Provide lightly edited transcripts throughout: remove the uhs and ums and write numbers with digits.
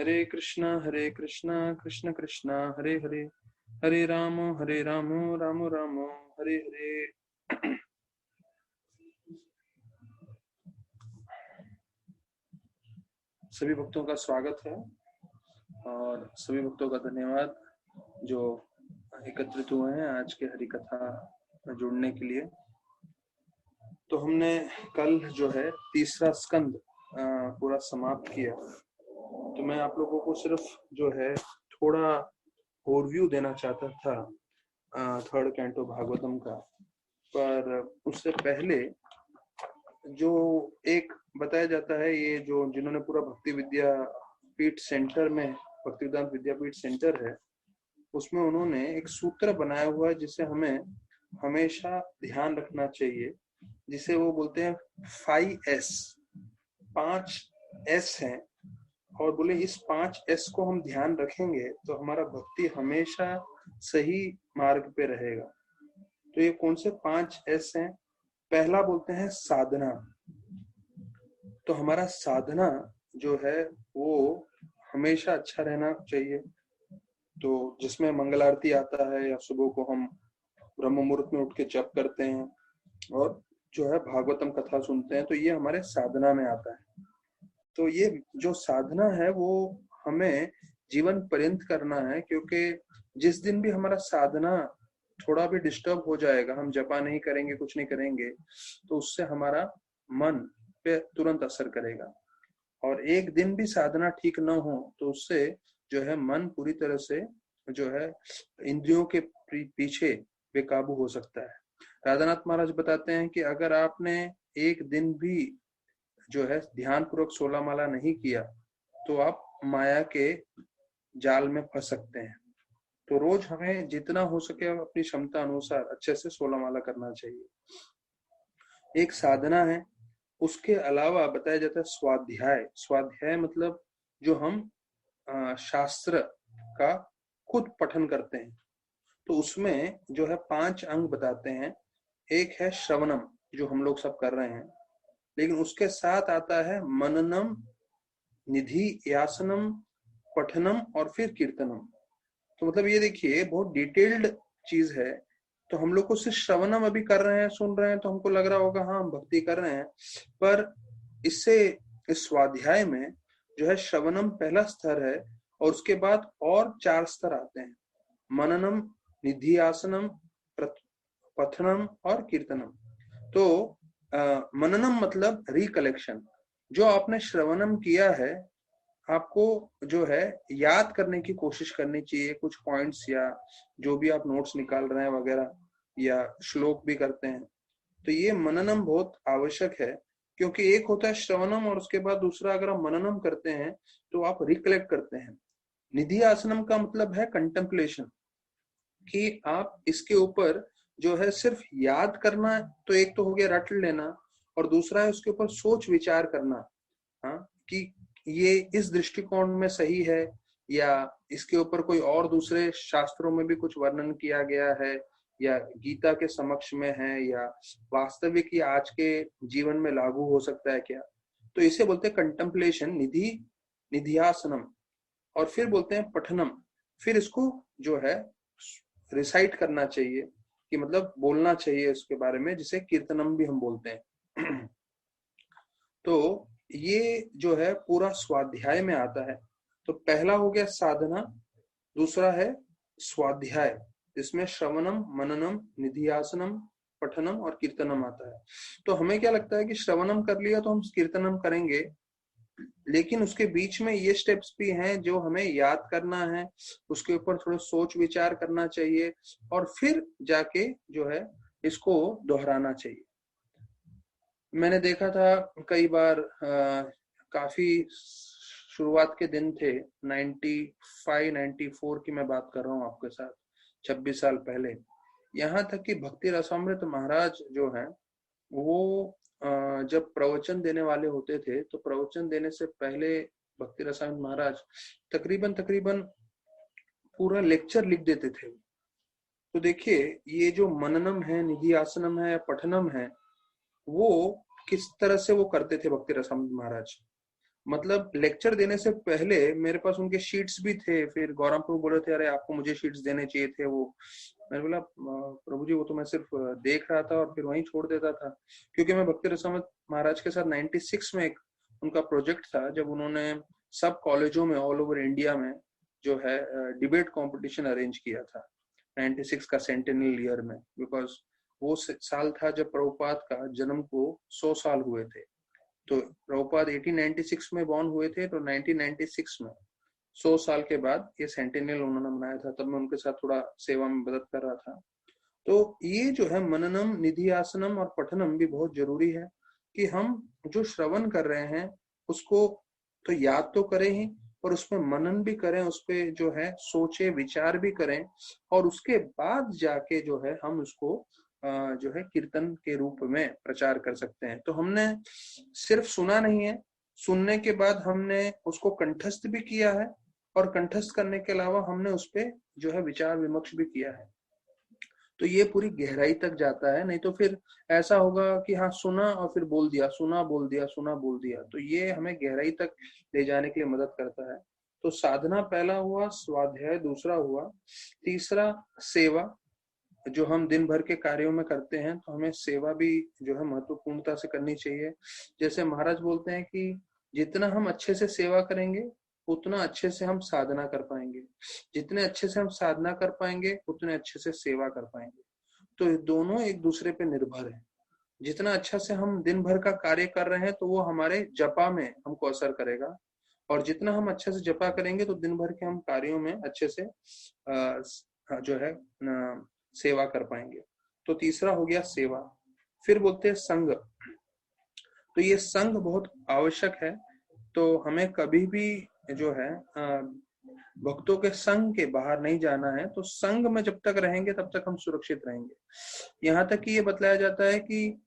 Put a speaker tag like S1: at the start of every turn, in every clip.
S1: हरे कृष्णा कृष्ण कृष्णा हरे हरे, हरे राम राम राम हरे हरे। सभी भक्तों का स्वागत है और सभी भक्तों का धन्यवाद जो एकत्रित हुए हैं आज के हरि कथा में जुड़ने के लिए। तो हमने कल जो है तीसरा स्कंद पूरा समाप्त किया। तो मैं आप लोगों को सिर्फ जो है थोड़ा ओवरव्यू देना चाहता था थर्ड कैंटो भागवतम का, पर उससे पहले जो एक बताया जाता है, ये जो जिन्होंने पूरा भक्ति विद्यापीठ सेंटर में भक्ति वेदांत विद्यापीठ सेंटर है, उसमें उन्होंने एक सूत्र बनाया हुआ है जिसे हमें हमेशा ध्यान रखना चाहिए, जिसे वो बोलते हैं 5S। 5S हैं और बोले इस 5S को हम ध्यान रखेंगे तो हमारा भक्ति हमेशा सही मार्ग पे रहेगा। तो ये कौन से 5S हैं? पहला बोलते हैं साधना। तो हमारा साधना जो है वो हमेशा अच्छा रहना चाहिए। तो जिसमें मंगल आरती आता है या सुबह को हम ब्रह्म मुहूर्त में उठ के जप करते हैं और जो है भागवतम कथा सुनते हैं, तो ये हमारे साधना में आता है। तो ये जो साधना है वो हमें जीवन पर्यंत करना है, क्योंकि जिस दिन भी हमारा साधना थोड़ा भी डिस्टर्ब हो जाएगा, हम जपा नहीं करेंगे, कुछ नहीं करेंगे, तो उससे हमारा मन पे तुरंत असर करेगा। और एक दिन भी साधना ठीक न हो तो उससे जो है मन पूरी तरह से जो है इंद्रियों के पीछे बेकाबू हो सकता है। राधानाथ महाराज बताते हैं कि अगर आपने एक दिन भी जो है ध्यान पूर्वक 16 माला नहीं किया तो आप माया के जाल में फंस सकते हैं। तो रोज हमें जितना हो सके अपनी क्षमता अनुसार अच्छे से 16 माला करना चाहिए। एक साधना है। उसके अलावा बताया जाता है स्वाध्याय। स्वाध्याय मतलब जो हम शास्त्र का खुद पठन करते हैं, तो उसमें जो है 5 अंग बताते हैं। एक है श्रवणम, जो हम लोग सब कर रहे हैं, लेकिन उसके साथ आता है मननम, निधि यासनम, पठनम और फिर कीर्तनम। तो मतलब ये देखिए बहुत डिटेल्ड चीज है। तो हम लोग को सिर्फ श्रवणम अभी कर रहे हैं, सुन रहे हैं, तो हमको लग रहा होगा हाँ हम भक्ति कर रहे हैं, पर इससे इस स्वाध्याय में जो है श्रवणम पहला स्तर है और उसके बाद और 4 स्तर आते हैं, मननम, निधियासनम, पठनम और कीर्तनम। तो मननम मतलब रिकलेक्शन। जो आपने श्रवणम किया है आपको जो है याद करने की कोशिश करनी चाहिए, कुछ पॉइंट्स या जो भी आप नोट्स निकाल रहे हैं वगैरह, या श्लोक भी करते हैं, तो ये मननम बहुत आवश्यक है। क्योंकि एक होता है श्रवणम और उसके बाद दूसरा अगर हम मननम करते हैं तो आप रिकलेक्ट करते हैं। निधि आसनम का मतलब है कंटेम्पलेशन, कि आप इसके ऊपर जो है सिर्फ याद करना, तो एक तो हो गया रट लेना, और दूसरा है उसके ऊपर सोच विचार करना। हाँ, कि ये इस दृष्टिकोण में सही है या इसके ऊपर कोई और दूसरे शास्त्रों में भी कुछ वर्णन किया गया है, या गीता के समक्ष में है, या वास्तविक या आज के जीवन में लागू हो सकता है क्या। तो इसे बोलते हैं कंटेम्पलेशन, निधियासनम। और फिर बोलते हैं पठनम। फिर इसको जो है रिसाइट करना चाहिए, कि मतलब बोलना चाहिए उसके बारे में, जिसे कीर्तनम भी हम बोलते हैं। तो ये जो है पूरा स्वाध्याय में आता है। तो पहला हो गया साधना, दूसरा है स्वाध्याय, जिसमें श्रवणम, मननम, निधियासनम, पठनम और कीर्तनम आता है। तो हमें क्या लगता है कि श्रवणम कर लिया तो हम कीर्तनम करेंगे, लेकिन उसके बीच में ये स्टेप्स भी हैं जो हमें याद करना है, उसके ऊपर थोड़ा सोच विचार करना चाहिए और फिर जाके जो है इसको दोहराना चाहिए। मैंने देखा था कई बार, काफी शुरुआत के दिन थे, 95 94 की मैं बात कर रहा हूँ आपके साथ, 26 साल पहले। यहाँ तक कि भक्ति रसामृत महाराज जो हैं वो जब प्रवचन देने वाले होते थे तो प्रवचन देने से पहले भक्ति रसामृत महाराज तकरीबन तकरीबन पूरा लेक्चर लिख देते थे। तो देखिए ये जो मननम है, निधि आसनम है, पठनम है, वो किस तरह से वो करते थे भक्ति रसामृत महाराज। मतलब लेक्चर देने से पहले मेरे पास उनके शीट्स भी थे, फिर गौरव प्रभु बोल रहे थे अरे आपको मुझे शीट्स देने चाहिए थे। वो मैंने बोला प्रभु जी वो तो मैं सिर्फ देख रहा था और फिर वहीं छोड़ देता था, क्योंकि मैं भक्ति रसामत महाराज के साथ 96 में एक उनका प्रोजेक्ट था, जब उन्होंने सब कॉलेजों में ऑल ओवर इंडिया में जो है डिबेट कंपटीशन अरेंज किया था 96 का सेंटेनियल ईयर में, बिकॉज वो साल था जब प्रभुपाद का जन्म को 100 साल हुए थे। तो प्रभुपाद 1896 में बॉर्न हुए थे, तो 1996 में 100 साल के बाद ये सेंटेनियल उन्होंने मनाया था। तब मैं उनके साथ थोड़ा सेवा में मदद कर रहा था। तो ये जो है मननम, निधियासनम और पठनम भी बहुत जरूरी है कि हम जो श्रवण कर रहे हैं उसको तो याद तो करें ही, और उसमें मनन भी करें, उस पे जो है सोचे विचार भी करें, और उसके बाद जाके जो है हम उसको जो है कीर्तन के रूप में प्रचार कर सकते हैं। तो हमने सिर्फ सुना नहीं है, सुनने के बाद हमने उसको कंठस्थ भी किया है, और कंठस्थ करने के अलावा हमने उस पे जो है विचार विमर्श भी किया है। तो ये पूरी गहराई तक जाता है। नहीं तो फिर ऐसा होगा कि हाँ सुना और फिर बोल दिया, सुना बोल दिया, सुना बोल दिया। तो ये हमें गहराई तक ले जाने के लिए मदद करता है। तो साधना पहला हुआ, स्वाध्याय दूसरा हुआ, तीसरा सेवा। जो हम दिन भर के कार्यों में करते हैं तो हमें सेवा भी जो है महत्वपूर्णता से करनी चाहिए। जैसे महाराज बोलते हैं कि जितना हम अच्छे से सेवा करेंगे उतना अच्छे से हम साधना कर पाएंगे, जितने अच्छे से हम साधना कर पाएंगे उतने अच्छे से सेवा कर पाएंगे। तो ये दोनों एक दूसरे पे निर्भर है। जितना अच्छा से हम दिन भर का कार्य कर रहे हैं तो वो हमारे जपा में हमको असर करेगा, और जितना हम अच्छे से जपा करेंगे तो दिन भर के हम कार्यों में अच्छे से जो है सेवा कर पाएंगे। तो तीसरा हो गया सेवा। फिर बोलते हैं संग। तो ये संग बहुत आवश्यक है। तो हमें कभी भी जो है भक्तों के संग के बाहर नहीं जाना है। तो संग में जब तक रहेंगे तब तक हम सुरक्षित रहेंगे। यहाँ तक कि ये बतलाया जाता है कि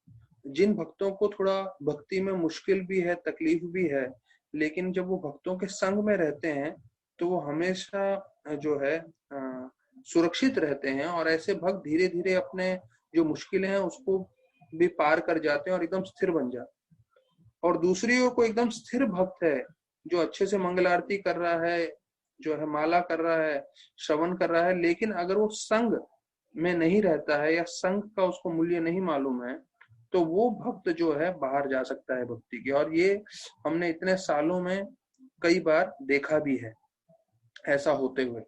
S1: जिन भक्तों को थोड़ा भक्ति में मुश्किल भी है, तकलीफ भी है, लेकिन जब वो भक्तों के संग में रहते हैं तो वो हमेशा जो है सुरक्षित रहते हैं, और ऐसे भक्त धीरे धीरे अपने जो मुश्किलें हैं उसको भी पार कर जाते हैं और एकदम स्थिर बन जाते हैं। और दूसरी ओर को एकदम स्थिर भक्त है जो अच्छे से मंगल आरती कर रहा है, जो है माला कर रहा है, श्रवण कर रहा है, लेकिन अगर वो संग में नहीं रहता है या संग का उसको मूल्य नहीं मालूम है, तो वो भक्त जो है बाहर जा सकता है भक्ति के। और ये हमने इतने सालों में कई बार देखा भी है ऐसा होते हुए।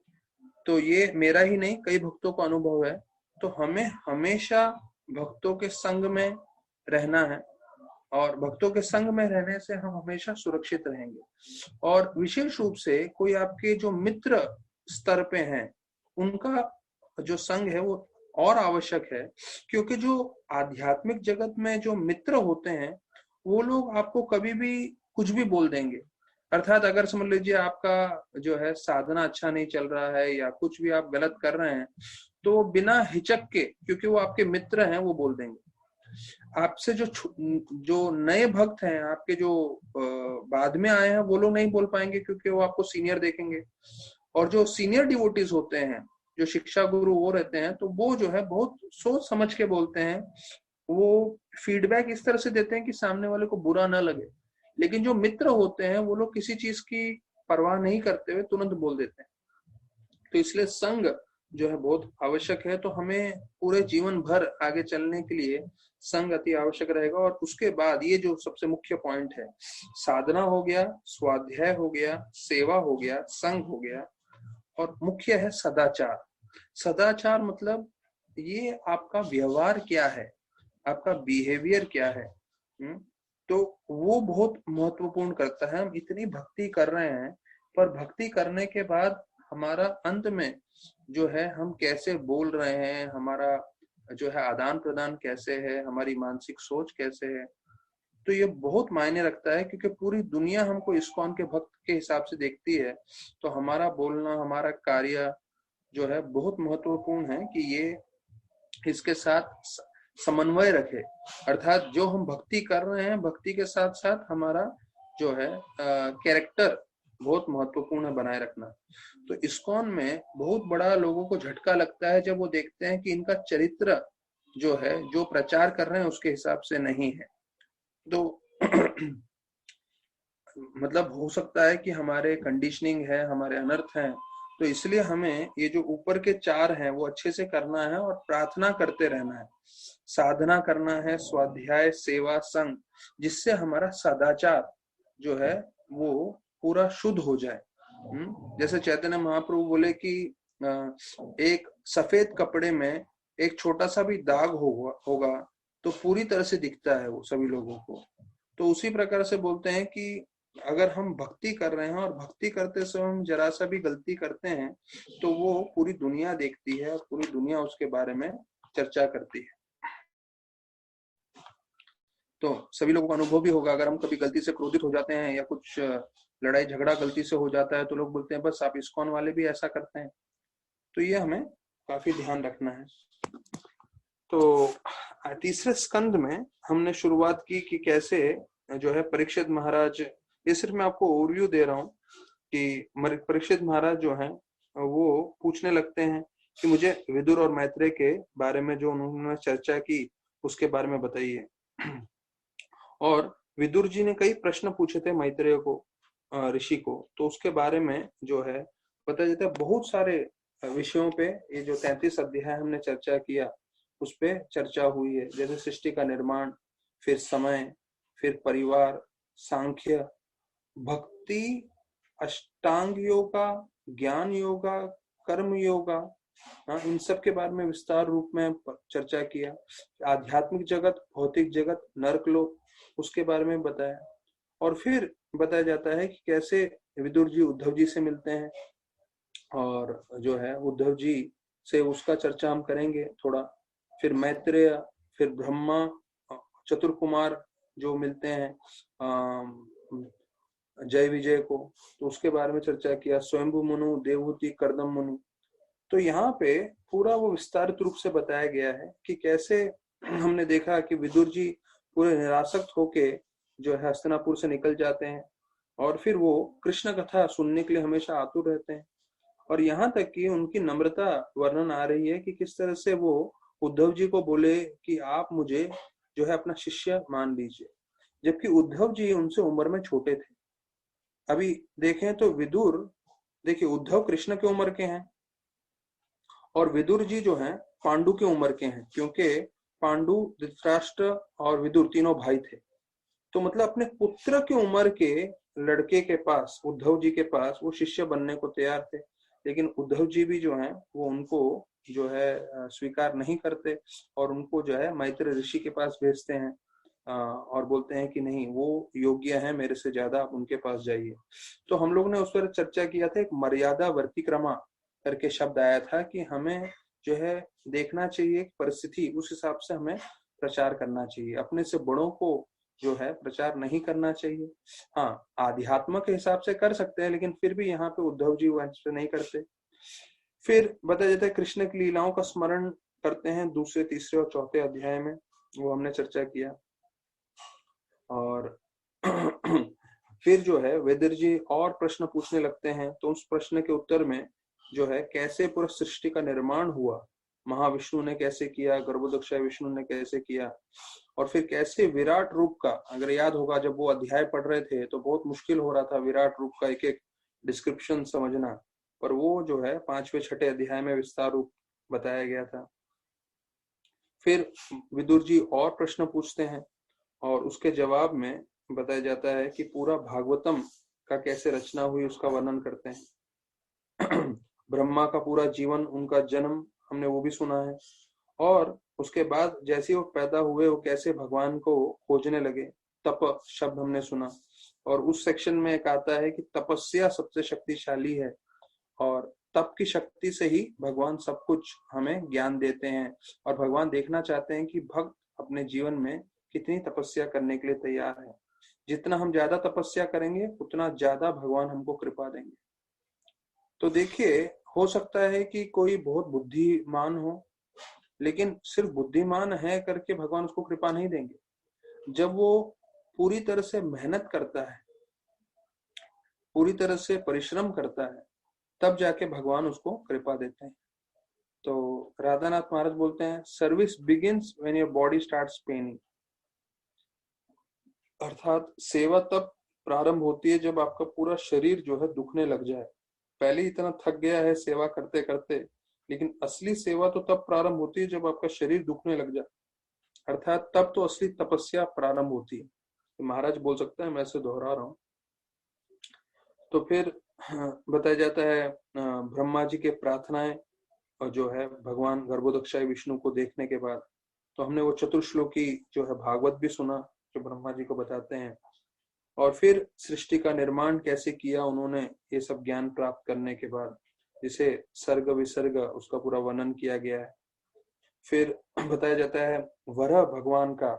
S1: तो ये मेरा ही नहीं, कई भक्तों का अनुभव है। तो हमें हमेशा भक्तों के संग में रहना है, और भक्तों के संग में रहने से हम हमेशा सुरक्षित रहेंगे। और विशेष रूप से कोई आपके जो मित्र स्तर पे हैं उनका जो संग है वो और आवश्यक है, क्योंकि जो आध्यात्मिक जगत में जो मित्र होते हैं वो लोग आपको कभी भी कुछ भी बोल देंगे। अर्थात अगर समझ लीजिए आपका जो है साधना अच्छा नहीं चल रहा है या कुछ भी आप गलत कर रहे हैं, तो बिना हिचक के, क्योंकि वो आपके मित्र हैं, वो बोल देंगे। आपसे जो नए भक्त हैं, आपके जो बाद में आए हैं, वो लोग नहीं बोल पाएंगे क्योंकि वो आपको सीनियर देखेंगे। और जो सीनियर डिवोटीज होते हैं, जो शिक्षा गुरु वो रहते हैं, तो वो जो है बहुत सोच समझ के बोलते हैं। वो फीडबैक इस तरह से देते हैं कि सामने वाले को बुरा ना लगे। लेकिन जो मित्र होते हैं वो लोग किसी चीज की परवाह नहीं करते हुए तुरंत बोल देते हैं। तो इसलिए संग जो है बहुत आवश्यक है। तो हमें पूरे जीवन भर आगे चलने के लिए संग अति आवश्यक रहेगा। और उसके बाद ये जो सबसे मुख्य पॉइंट है, साधना हो गया, स्वाध्याय हो गया, सेवा हो गया, संग हो गया, और मुख्य है सदाचार। सदाचार मतलब ये आपका व्यवहार क्या है, आपका बिहेवियर क्या है। तो वो बहुत महत्वपूर्ण करता है। हम इतनी भक्ति कर रहे हैं, पर भक्ति करने के बाद हमारा अंत में जो है हम कैसे बोल रहे हैं, हमारा जो है आदान प्रदान कैसे है, हमारी मानसिक सोच कैसे है, तो ये बहुत मायने रखता है। क्योंकि पूरी दुनिया हमको इस्कॉन के भक्त के हिसाब से देखती है। तो हमारा बोलना, हमारा कार्य जो है बहुत महत्वपूर्ण है कि ये इसके साथ समन्वय रखे। अर्थात जो हम भक्ति कर रहे हैं, भक्ति के साथ साथ हमारा जो है कैरेक्टर बहुत महत्वपूर्ण है बनाए रखना। तो इस्कॉन में बहुत बड़ा लोगों को झटका लगता है जब वो देखते हैं कि इनका चरित्र जो है, जो प्रचार कर रहे हैं उसके हिसाब से नहीं है। तो मतलब हो सकता है कि हमारे कंडीशनिंग है, हमारे अनर्थ हैं, तो इसलिए हमें ये जो ऊपर के 4 हैं वो अच्छे से करना है और प्रार्थना करते रहना है, साधना करना है, स्वाध्याय, सेवा, संग, जिससे हमारा सदाचार जो है वो पूरा शुद्ध हो जाए। जैसे चैतन्य महाप्रभु बोले कि एक सफेद कपड़े में एक छोटा सा भी दाग होगा तो पूरी तरह से दिखता है वो सभी लोगों को। तो उसी प्रकार से बोलते हैं कि अगर हम भक्ति कर रहे हैं और भक्ति करते समय हम जरा सा भी गलती करते हैं तो वो पूरी दुनिया देखती है और पूरी दुनिया उसके बारे में चर्चा करती है। तो सभी लोगों को अनुभव भी होगा, अगर हम कभी गलती से क्रोधित हो जाते हैं या कुछ लड़ाई झगड़ा गलती से हो जाता है तो लोग बोलते हैं बस आप इस्कॉन वाले भी ऐसा करते हैं। तो ये हमें काफी ध्यान रखना है। तो तीसरे स्कंद में हमने शुरुआत की कि कैसे जो है परीक्षित महाराज, ये सिर्फ मैं आपको ओवरव्यू दे रहा हूँ कि परीक्षित महाराज जो हैं वो पूछने लगते हैं कि मुझे विदुर और मैत्रेय के बारे में जो उन्होंने चर्चा की उसके बारे में बताइए। और विदुर जी ने कई प्रश्न पूछे थे मैत्रेय को, ऋषि को, तो उसके बारे में जो है बताया जाता है। बहुत सारे विषयों पे ये जो 33 अध्याय हमने चर्चा किया उस पे चर्चा हुई है, जैसे सृष्टि का निर्माण, फिर समय, फिर परिवार, सांख्य, भक्ति, अष्टांग योगा, ज्ञान योगा, कर्म योगा, इन सब के बारे में विस्तार रूप में चर्चा किया। आध्यात्मिक जगत, भौतिक जगत, नरकलोक, उसके बारे में बताया। और फिर बताया जाता है कि कैसे विदुर जी उद्धव जी से मिलते हैं और जो है उद्धव जी से उसका चर्चा हम करेंगे थोड़ा। फिर मैत्रेय, फिर ब्रह्मा, चतुर्कुमार जो मिलते हैं जय विजय को, तो उसके बारे में चर्चा किया। स्वयंभु मनु, देवहूति, कर्दम मनु। तो यहाँ पे पूरा वो विस्तारित रूप से बताया गया है कि कैसे हमने देखा कि विदुर जी पूरे निरासक्त होके जो है हस्तिनापुर से निकल जाते हैं और फिर वो कृष्ण कथा सुनने के लिए हमेशा आतुर रहते हैं। और यहाँ तक कि उनकी नम्रता वर्णन आ रही है कि किस तरह से वो उद्धव जी को बोले कि आप मुझे जो है अपना शिष्य मान लीजिए, जबकि उद्धव जी उनसे उम्र में छोटे थे। अभी देखें तो विदुर, देखिए उद्धव कृष्ण के उम्र के हैं और विदुर जी जो हैं पांडु के उम्र के हैं, क्योंकि पांडु, धृतराष्ट्र और विदुर तीनों भाई थे। तो मतलब अपने पुत्र की उम्र के लड़के के पास, उद्धव जी के पास, वो शिष्य बनने को तैयार थे। लेकिन उद्धव जी भी जो हैं वो उनको जो है स्वीकार नहीं करते और उनको जो है मैत्रेय ऋषि के पास भेजते हैं और बोलते हैं कि नहीं, वो योग्य है मेरे से ज्यादा, आप उनके पास जाइए। तो हम लोग ने उस पर चर्चा किया था, एक मर्यादा वर्तिक्रमा करके शब्द आया था कि हमें जो है देखना चाहिए परिस्थिति, उस हिसाब से हमें प्रचार करना चाहिए। अपने से बड़ों को जो है प्रचार नहीं करना चाहिए। हाँ, आध्यात्म के हिसाब से कर सकते हैं, लेकिन फिर भी यहाँ पे उद्धव जी वैसे नहीं करते। फिर बताया जाता है कृष्ण की लीलाओं का स्मरण करते हैं दूसरे, तीसरे और चौथे अध्याय में, वो हमने चर्चा किया। और फिर जो है वेदर जी और प्रश्न पूछने लगते हैं, तो उस प्रश्न के उत्तर में जो है कैसे पूरा सृष्टि का निर्माण हुआ, महाविष्णु ने कैसे किया, गर्भोदक्ष विष्णु ने कैसे किया, और फिर कैसे विराट रूप का, अगर याद होगा जब वो अध्याय पढ़ रहे थे तो बहुत मुश्किल हो रहा था विराट रूप का एक एक डिस्क्रिप्शन समझना, पर वो जो है 5वें 6ठे अध्याय में विस्तार रूप बताया गया था। फिर विदुर जी और प्रश्न पूछते हैं और उसके जवाब में बताया जाता है कि पूरा भागवतम का कैसे रचना हुई उसका वर्णन करते हैं। ब्रह्मा का पूरा जीवन, उनका जन्म हमने वो भी सुना है। और उसके बाद जैसे वो पैदा हुए वो कैसे भगवान को खोजने लगे, तप शब्द हमने सुना। और उस सेक्शन में एक आता है कि तपस्या सबसे शक्तिशाली है और तप की शक्ति से ही भगवान सब कुछ हमें ज्ञान देते हैं। और भगवान देखना चाहते हैं कि भक्त अपने जीवन में कितनी तपस्या करने के लिए तैयार है। जितना हम ज्यादा तपस्या करेंगे उतना ज्यादा भगवान हमको कृपा देंगे। तो देखिए, हो सकता है कि कोई बहुत बुद्धिमान हो, लेकिन सिर्फ बुद्धिमान है करके भगवान उसको कृपा नहीं देंगे। जब वो पूरी तरह से मेहनत करता है, पूरी तरह से परिश्रम करता है, तब जाके भगवान उसको कृपा देते हैं। तो राधानाथ महाराज बोलते हैं, service begins when your body starts paining, अर्थात सेवा तब प्रारंभ होती है जब आपका पूरा शरीर जो है दुखने लग जाए। पहले ही इतना थक गया है सेवा करते करते, लेकिन असली सेवा तो तब प्रारंभ होती है जब आपका शरीर दुखने लग जाए, अर्थात तब तो असली तपस्या प्रारंभ होती है। तो महाराज बोल सकते हैं, मैं इसे दोहरा रहा हूँ। तो फिर बताया जाता है ब्रह्मा जी के प्रार्थनाएं और जो है भगवान गर्भोदक्षाय विष्णु को देखने के बाद, तो हमने वो चतुर्श्लोकी जो है भागवत भी सुना जो ब्रह्मा जी को बताते हैं। और फिर सृष्टि का निर्माण कैसे किया उन्होंने, ये सब ज्ञान प्राप्त करने के बाद, जिसे सर्ग विसर्ग उसका पूरा वर्णन किया गया है। फिर बताया जाता है वराह भगवान का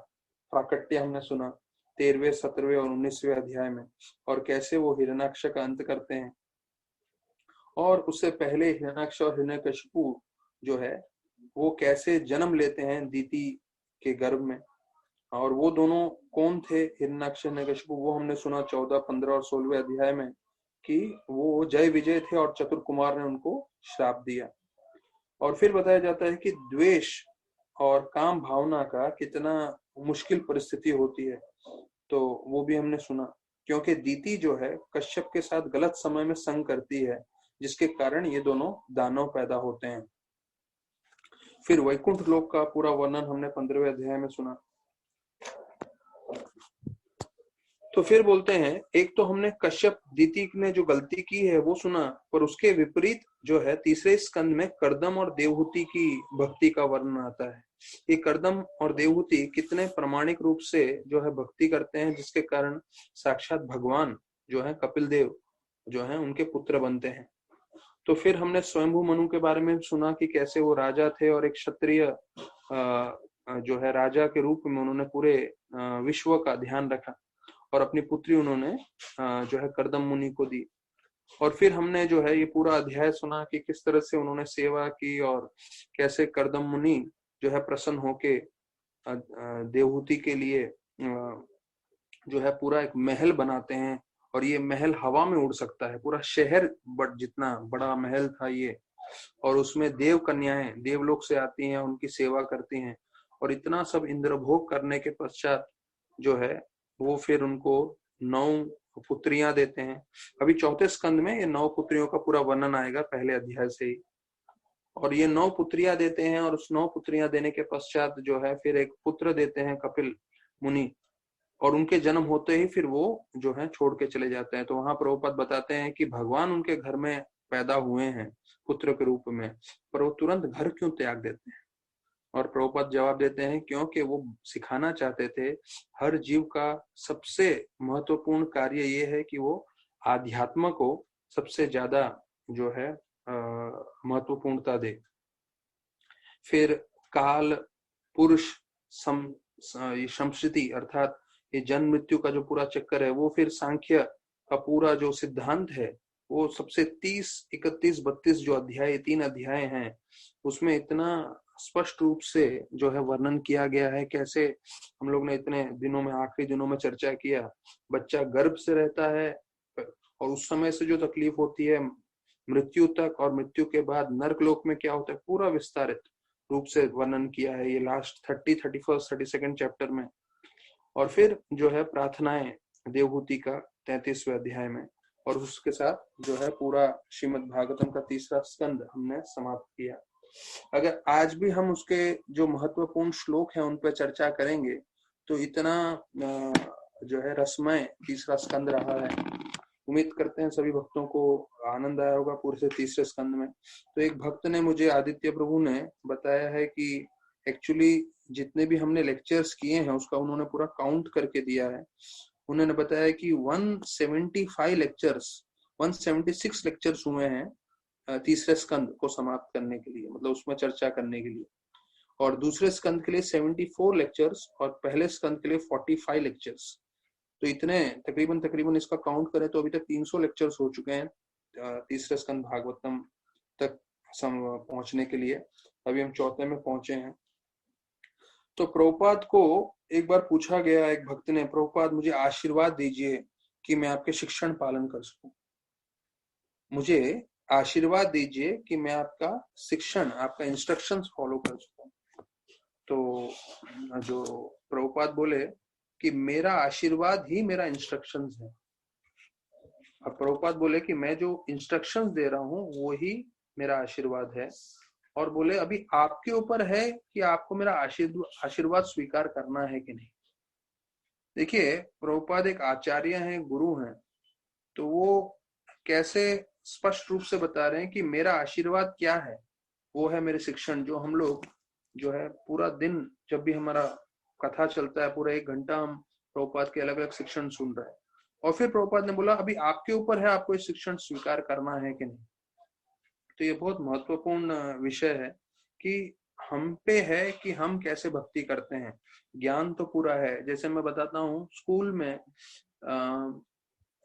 S1: प्राकट्य हमने सुना 13वें 17वें और 19वें अध्याय में, और कैसे वो हिरण्याक्ष का अंत करते हैं। और उससे पहले हिरण्याक्ष और हिरण्यकशिपु जो है वो कैसे जन्म लेते हैं दीति के गर्भ में, और वो दोनों कौन थे हिरण्याक्ष हिरण्यकशिपु, वो हमने सुना 14, 15 और 16वें अध्याय में कि वो जय विजय थे और चतुर कुमार ने उनको श्राप दिया। और फिर बताया जाता है कि द्वेष और काम भावना का कितना मुश्किल परिस्थिति होती है, तो वो भी हमने सुना, क्योंकि दीति जो है कश्यप के साथ गलत समय में संग करती है, जिसके कारण ये दोनों दानव पैदा होते हैं। फिर वैकुंठ लोक का पूरा वर्णन हमने 15वें अध्याय में सुना। तो फिर बोलते हैं, एक तो हमने कश्यप दीति ने जो गलती की है वो सुना, पर उसके विपरीत जो है तीसरे स्कंद में कर्दम और देवहूति की भक्ति का वर्णन आता है। ये कर्दम और देवहूति कितने प्रामाणिक रूप से जो है भक्ति करते हैं, जिसके कारण साक्षात भगवान जो है कपिल देव जो है उनके पुत्र बनते हैं। तो फिर हमने स्वयंभू मनु के बारे में सुना कि कैसे वो राजा थे और एक क्षत्रिय जो है राजा के रूप में उन्होंने पूरे विश्व का ध्यान रखा, और अपनी पुत्री उन्होंने जो है कर्दम मुनि को दी। और फिर हमने जो है ये पूरा अध्याय सुना कि किस तरह से उन्होंने सेवा की और कैसे कर्दम मुनि जो है प्रसन्न होके देवहूति के लिए जो है पूरा एक महल बनाते हैं, और ये महल हवा में उड़ सकता है, पूरा शहर जितना बड़ा महल था ये, और उसमें देव कन्याएं देवलोक से आती हैं, उनकी सेवा करती हैं, और इतना सब इंद्रभोग करने के पश्चात जो है वो फिर उनको 9 पुत्रियां देते हैं। अभी 4थे स्कंद में ये 9 पुत्रियों का पूरा वर्णन आएगा पहले अध्याय से ही, और ये 9 पुत्रियां देते हैं, और उस 9 पुत्रियां देने के पश्चात जो है फिर एक पुत्र देते हैं कपिल मुनि, और उनके जन्म होते ही फिर वो जो है छोड़ के चले जाते हैं। तो वहां प्रभुपाद बताते हैं कि भगवान उनके घर में पैदा हुए हैं पुत्र के रूप में, पर वो तुरंत घर क्यों त्याग देते हैं? और प्रभुपाद जवाब देते हैं क्योंकि वो सिखाना चाहते थे हर जीव का सबसे महत्वपूर्ण कार्य ये है कि वो आध्यात्म को सबसे ज्यादा जो है महत्वपूर्णता दे। फिर काल पुरुष संस्कृति अर्थात ये जन्म मृत्यु का जो पूरा चक्कर है, वो फिर सांख्य का पूरा जो सिद्धांत है वो सबसे 30, 31, 32 जो अध्याय 3 अध्याय हैं उसमें इतना स्पष्ट रूप से जो है वर्णन किया गया है। कैसे हम लोग ने इतने दिनों में आखिरी दिनों में चर्चा किया, बच्चा गर्भ से रहता है और उस समय से जो तकलीफ होती है मृत्यु तक, और मृत्यु के बाद नरकलोक में क्या होता है, पूरा विस्तारित रूप से वर्णन किया है ये लास्ट 30, 31, 32 चैप्टर में। और फिर जो है प्रार्थनाएं देवहूति का 33वें अध्याय में, और उसके साथ जो है पूरा श्रीमद् भागवतम का 3रा स्कंद हमने समाप्त किया। अगर आज भी हम उसके जो महत्वपूर्ण श्लोक हैं उन पर चर्चा करेंगे तो इतना जो है रसमय 3रा स्कंद रहा है। उम्मीद करते हैं सभी भक्तों को आनंद आया होगा पूरे से 3रे स्कंद में। तो एक भक्त ने मुझे, आदित्य प्रभु ने बताया है कि एक्चुअली जितने भी हमने लेक्चर्स किए हैं उसका उन्होंने पूरा काउंट करके दिया है। उन्होंने बताया कि 175 लेक्चर्स 176 लेक्चर्स हुए हैं 3रे स्कंद को समाप्त करने के लिए, मतलब उसमें चर्चा करने के लिए, और दूसरे स्कंद के लिए 74 लेक्चर्स और पहले स्कंद के लिए 45 लेक्चर्स। तो इतने तकरीबन इसका काउंट करें तो अभी तक 300 लेक्चर्स हो चुके हैं 3रे स्कंद भागवतम तक पहुंचने के लिए। अभी हम 4थे में पहुंचे हैं। तो प्रभुपाद को एक बार पूछा गया, एक भक्त ने, प्रभुपाद मुझे आशीर्वाद दीजिए कि मैं आपके शिक्षण पालन कर सकूं, मुझे आशीर्वाद दीजिए कि मैं आपका शिक्षण, आपका इंस्ट्रक्शंस फॉलो कर सकूं। तो जो प्रभुपाद बोले कि मेरा आशीर्वाद ही मेरा इंस्ट्रक्शंस है, अब प्रभुपाद बोले कि मैं जो इंस्ट्रक्शंस दे रहा हूँ वो ही मेरा आशीर्वाद है, और बोले अभी आपके ऊपर है कि आपको मेरा आशीर्वाद स्वीकार करना है कि नहीं। देखिए, प्रभुपाद एक आचार्य हैं, गुरु हैं, तो वो कैसे स्पष्ट रूप से बता रहे हैं कि मेरा आशीर्वाद क्या है। वो है मेरे शिक्षण, जो हम लोग जो है पूरा दिन, जब भी हमारा कथा चलता है, पूरा 1 घंटा हम प्रभुपाद के अलग अलग शिक्षण सुन रहे हैं। और फिर प्रभुपाद ने बोला अभी आपके ऊपर है, आपको इस शिक्षण स्वीकार करना है कि नहीं। तो ये बहुत महत्वपूर्ण विषय है कि हम पे है कि हम कैसे भक्ति करते हैं। ज्ञान तो पूरा है, जैसे मैं बताता हूँ, स्कूल में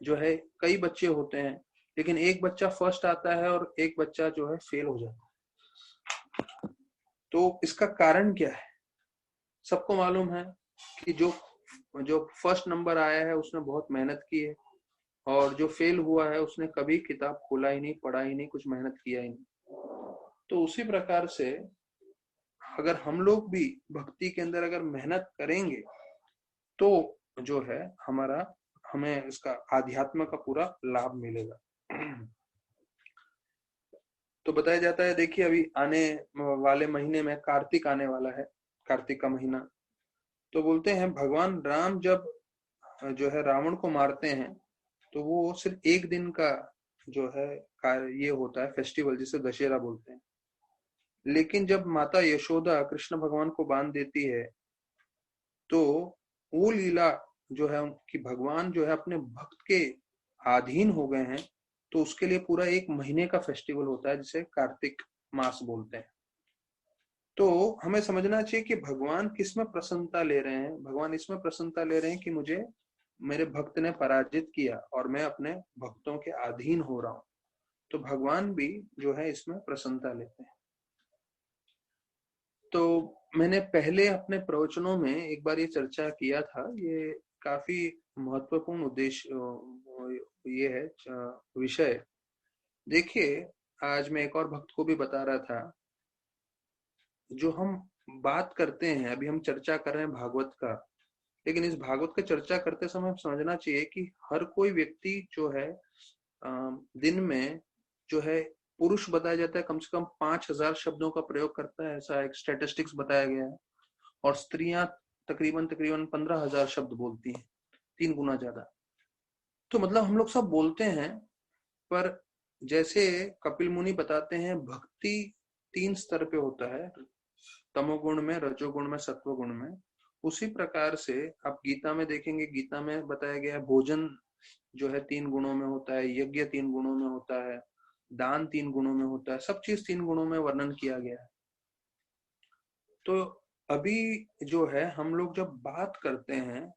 S1: जो है कई बच्चे होते हैं, लेकिन एक बच्चा फर्स्ट आता है और एक बच्चा जो है फेल हो जाता है। तो इसका कारण क्या है? सबको मालूम है कि जो फर्स्ट नंबर आया है उसने बहुत मेहनत की है, और जो फेल हुआ है उसने कभी किताब खोला ही नहीं, पढ़ा ही नहीं, कुछ मेहनत किया ही नहीं। तो उसी प्रकार से अगर हम लोग भी भक्ति के अंदर अगर मेहनत करेंगे तो जो है हमें इसका आध्यात्म का पूरा लाभ मिलेगा। तो बताया जाता है, देखिए अभी आने वाले महीने में कार्तिक आने वाला है, कार्तिक का महीना। तो बोलते हैं भगवान राम जब जो है रावण को मारते हैं, तो वो सिर्फ एक दिन का जो है ये होता है फेस्टिवल, जिसे दशहरा बोलते हैं। लेकिन जब माता यशोदा कृष्ण भगवान को बांध देती है, तो वो लीला जो है उनकी, भगवान जो है अपने भक्त के अधीन हो गए हैं, तो उसके लिए पूरा 1 महीने का फेस्टिवल होता है, जिसे कार्तिक मास बोलते हैं। तो हमें समझना चाहिए कि भगवान किस में प्रसन्नता ले रहे हैं। भगवान इसमें प्रसन्नता ले रहे हैं कि मुझे मेरे भक्त ने पराजित किया और मैं अपने भक्तों के अधीन हो रहा हूं। तो भगवान भी जो है इसमें प्रसन्नता लेते हैं। तो मैंने पहले अपने प्रवचनों में एक बार ये चर्चा किया था, ये काफी महत्वपूर्ण उद्देश्य ये है विषय। देखिए, आज मैं एक और भक्त को भी बता रहा था, जो हम बात करते हैं, अभी हम चर्चा कर रहे हैं भागवत का, लेकिन इस भागवत का चर्चा करते समय हम समझना चाहिए कि हर कोई व्यक्ति जो है दिन में जो है, पुरुष बताया जाता है कम से कम 5,000 शब्दों का प्रयोग करता है, ऐसा एक स्टैटिस्टिक्स बताया गया है। और स्त्रियां तकरीबन तकरीबन 15,000 शब्द बोलती हैं, 3 गुना ज्यादा। तो मतलब हम लोग सब बोलते हैं, पर जैसे कपिल मुनि बताते हैं, भक्ति 3 स्तर पे होता है, तमोगुण में, रजोगुण में, सत्वगुण में। उसी प्रकार से आप गीता में देखेंगे, गीता में बताया गया है भोजन जो है 3 गुणों में होता है, यज्ञ 3 गुणों में होता है, दान 3 गुणों में होता है, सब चीज 3 गुणों में वर्णन किया गया है। तो अभी जो है हम लोग जब बात करते हैं,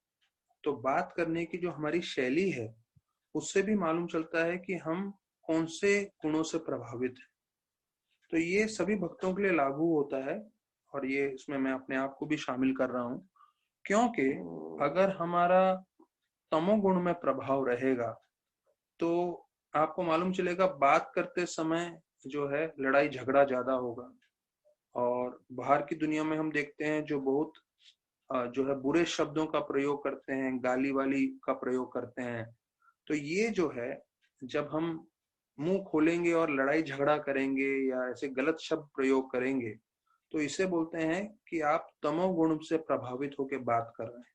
S1: तो बात करने की जो हमारी शैली है, उससे भी मालूम चलता है कि हम कौन से गुणों से प्रभावित हैं। तो ये सभी भक्तों के लिए लागू होता है, और ये इसमें मैं अपने आप को भी शामिल कर रहा हूँ, क्योंकि अगर हमारा तमोगुण में प्रभाव रहेगा तो आपको मालूम चलेगा बात करते समय जो है लड़ाई झगड़ा ज्यादा होगा। और बाहर की दुनिया में हम देखते हैं जो बहुत जो है बुरे शब्दों का प्रयोग करते हैं, गाली वाली का प्रयोग करते हैं। तो ये जो है, जब हम मुंह खोलेंगे और लड़ाई झगड़ा करेंगे या ऐसे गलत शब्द प्रयोग करेंगे, तो इसे बोलते हैं कि आप तमोगुण से प्रभावित होकर बात कर रहे हैं।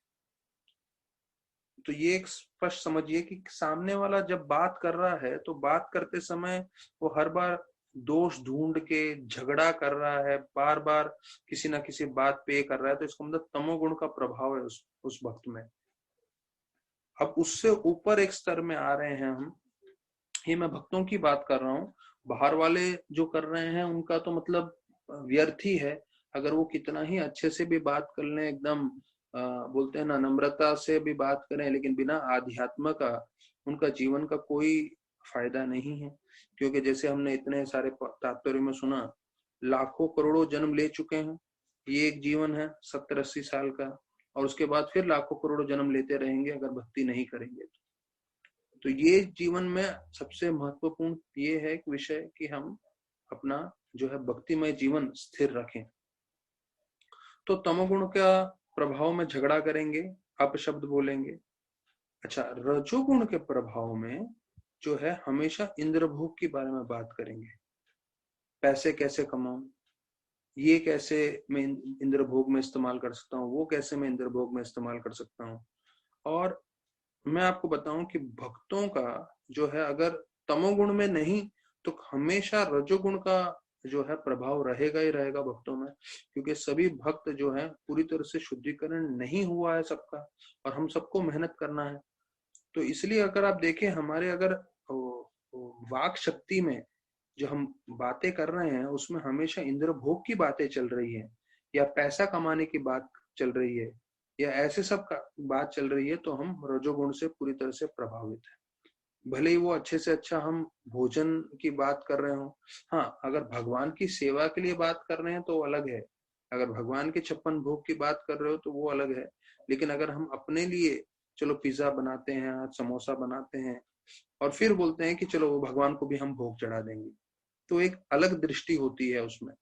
S1: तो ये एक स्पष्ट समझिए कि सामने वाला जब बात कर रहा है, तो बात करते समय वो हर बार दोष ढूंढ के झगड़ा कर रहा है, बार बार किसी ना किसी बात पे कर रहा है, तो इसका मतलब तमोगुण का प्रभाव है उस वक्त में। अब उससे ऊपर एक स्तर में आ रहे हैं हम, ये मैं भक्तों की बात कर रहा हूँ। बाहर वाले जो कर रहे हैं उनका तो मतलब व्यर्थ ही है। अगर वो कितना ही अच्छे से भी बात कर लें, एकदम बोलते हैं ना, नम्रता से भी बात करें, लेकिन बिना आध्यात्म का उनका जीवन का कोई फायदा नहीं है। क्योंकि जैसे हमने इतने सारे तात्पर्य में सुना, लाखों करोड़ों जन्म ले चुके हैं, ये एक जीवन है 70-80 साल का, और उसके बाद फिर लाखों करोड़ों जन्म लेते रहेंगे अगर भक्ति नहीं करेंगे। तो ये जीवन में सबसे महत्वपूर्ण ये है एक विषय कि हम अपना जो है भक्तिमय जीवन स्थिर रखें। तो तमोगुण का प्रभाव में झगड़ा करेंगे, अपशब्द बोलेंगे। अच्छा, रजोगुण के प्रभाव में जो है हमेशा इंद्रभोग के बारे में बात करेंगे। पैसे कैसे कमाऊं, ये कैसे मैं इंद्रभोग में इस्तेमाल कर सकता हूँ, वो कैसे मैं इंद्रभोग में इस्तेमाल कर सकता हूँ। और मैं आपको बताऊं कि भक्तों का जो है अगर तमोगुण में नहीं तो हमेशा रजोगुण का जो है प्रभाव रहेगा ही रहेगा भक्तों में, क्योंकि सभी भक्त जो है पूरी तरह से शुद्धिकरण नहीं हुआ है सबका, और हम सबको मेहनत करना है। तो इसलिए अगर आप देखें हमारे अगर वाक शक्ति में जो हम बातें कर रहे हैं उसमें हमेशा इंद्र भोग की बातें चल रही है, या पैसा कमाने की बात चल रही है, या ऐसे सब का बात चल रही है, तो हम रजोगुण से पूरी तरह से प्रभावित है। भले ही वो अच्छे से अच्छा हम भोजन की बात कर रहे हो, हाँ अगर भगवान की सेवा के लिए बात कर रहे हैं तो वो अलग है, अगर भगवान के 56 भोग की बात कर रहे हो तो वो अलग है। लेकिन अगर हम अपने लिए चलो पिज्जा बनाते हैं, आज समोसा बनाते हैं, और फिर बोलते हैं कि चलो वो भगवान को भी हम भोग चढ़ा देंगे, तो एक अलग दृष्टि होती है उसमें।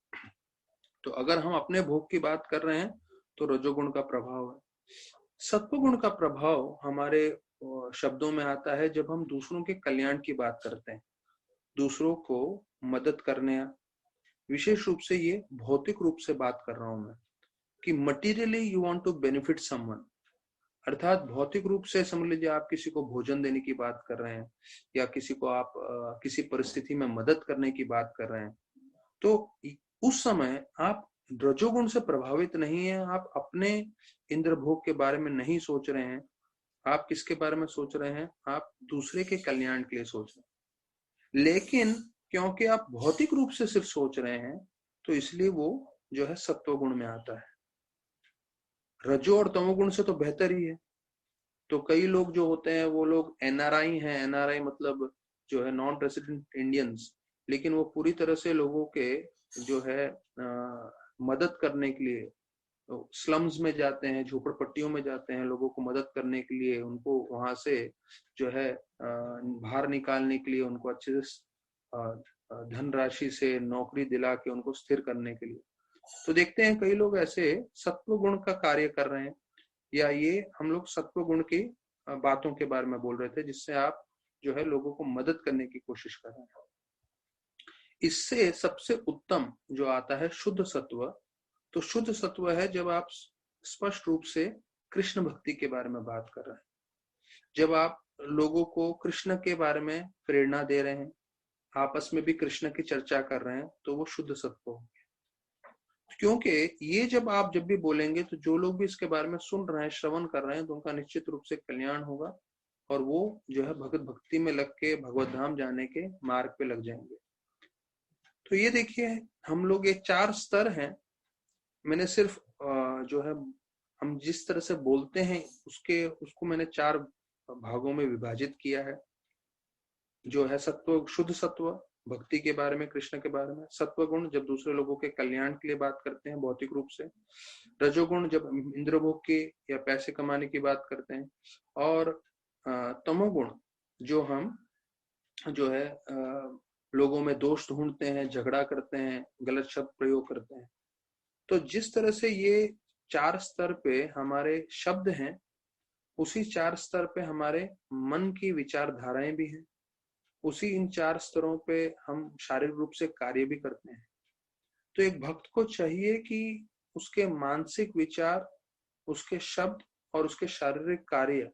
S1: तो अगर हम अपने भोग की बात कर रहे हैं तो रजोगुण का प्रभाव है। सत्वगुण का प्रभाव हमारे शब्दों में आता है जब हम दूसरों के कल्याण की बात करते हैं, दूसरों को मदद करने, विशेष रूप से ये भौतिक रूप से बात कर रहा हूं मैं, कि materially you want to benefit someone, अर्थात भौतिक रूप से समझ लीजिए आप किसी को भोजन देने की बात कर रहे हैं, या किसी को आप किसी परिस्थिति में मदद करने की बात कर रहे हैं, तो उस समय आप रजोगुण से प्रभावित नहीं है, आप अपने इंद्रभोग के बारे में नहीं सोच रहे हैं, आप किसके बारे में सोच रहे हैं, आप दूसरे के कल्याण के लिए सोच रहे हैं। लेकिन क्योंकि आप भौतिक रूप से सिर्फ सोच रहे हैं तो इसलिए वो जो है सत्वगुण में आता है। रजो और तमोगुण से तो बेहतर ही है। तो कई लोग जो होते हैं वो लोग एनआरआई हैं, एनआरआई मतलब जो है नॉन रेसिडेंट इंडियंस, लेकिन वो पूरी तरह से लोगों के जो है मदद करने के लिए तो स्लम्स में जाते हैं, झोपड़पट्टियों में जाते हैं, लोगों को मदद करने के लिए, उनको वहां से जो है बाहर निकालने के लिए, उनको अच्छे से धनराशि से नौकरी दिला के उनको स्थिर करने के लिए। तो देखते हैं कई लोग ऐसे सत्व गुण का कार्य कर रहे हैं, या ये हम लोग सत्व गुण की बातों के बारे में बोल रहे थे जिससे आप जो है लोगों को मदद करने की कोशिश कर रहे हैं। इससे सबसे उत्तम जो आता है शुद्ध सत्व। तो शुद्ध सत्व है जब आप स्पष्ट रूप से कृष्ण भक्ति के बारे में बात कर रहे हैं, जब आप लोगों को कृष्ण के बारे में प्रेरणा दे रहे हैं, आपस में भी कृष्ण की चर्चा कर रहे हैं, तो वो शुद्ध सत्व हो गया। क्योंकि ये जब भी बोलेंगे तो जो लोग भी इसके बारे में सुन रहे हैं, श्रवण कर रहे हैं, तो उनका निश्चित रूप से कल्याण होगा, और वो जो है भगवत भक्ति में लग के भगवत धाम जाने के मार्ग पे लग जाएंगे। तो ये देखिए हम लोग ये 4 स्तर हैं, मैंने सिर्फ जो है हम जिस तरह से बोलते हैं उसको मैंने 4 भागों में विभाजित किया है। जो है सत्व, शुद्ध सत्व भक्ति के बारे में, कृष्ण के बारे में, सत्व गुण जब दूसरे लोगों के कल्याण के लिए बात करते हैं भौतिक रूप से, रजोगुण जब इंद्रभोग की या पैसे कमाने की बात करते हैं, और तमोगुण जो हम जो है लोगों में दोष ढूंढते हैं, झगड़ा करते हैं, गलत शब्द प्रयोग करते हैं। तो जिस तरह से ये 4 स्तर पे हमारे शब्द हैं, उसी 4 स्तर पे हमारे मन की विचारधाराएं भी हैं, उसी इन 4 स्तरों पे हम शारीरिक रूप से कार्य भी करते हैं। तो एक भक्त को चाहिए कि उसके मानसिक विचार, उसके शब्द और उसके शारीरिक कार्य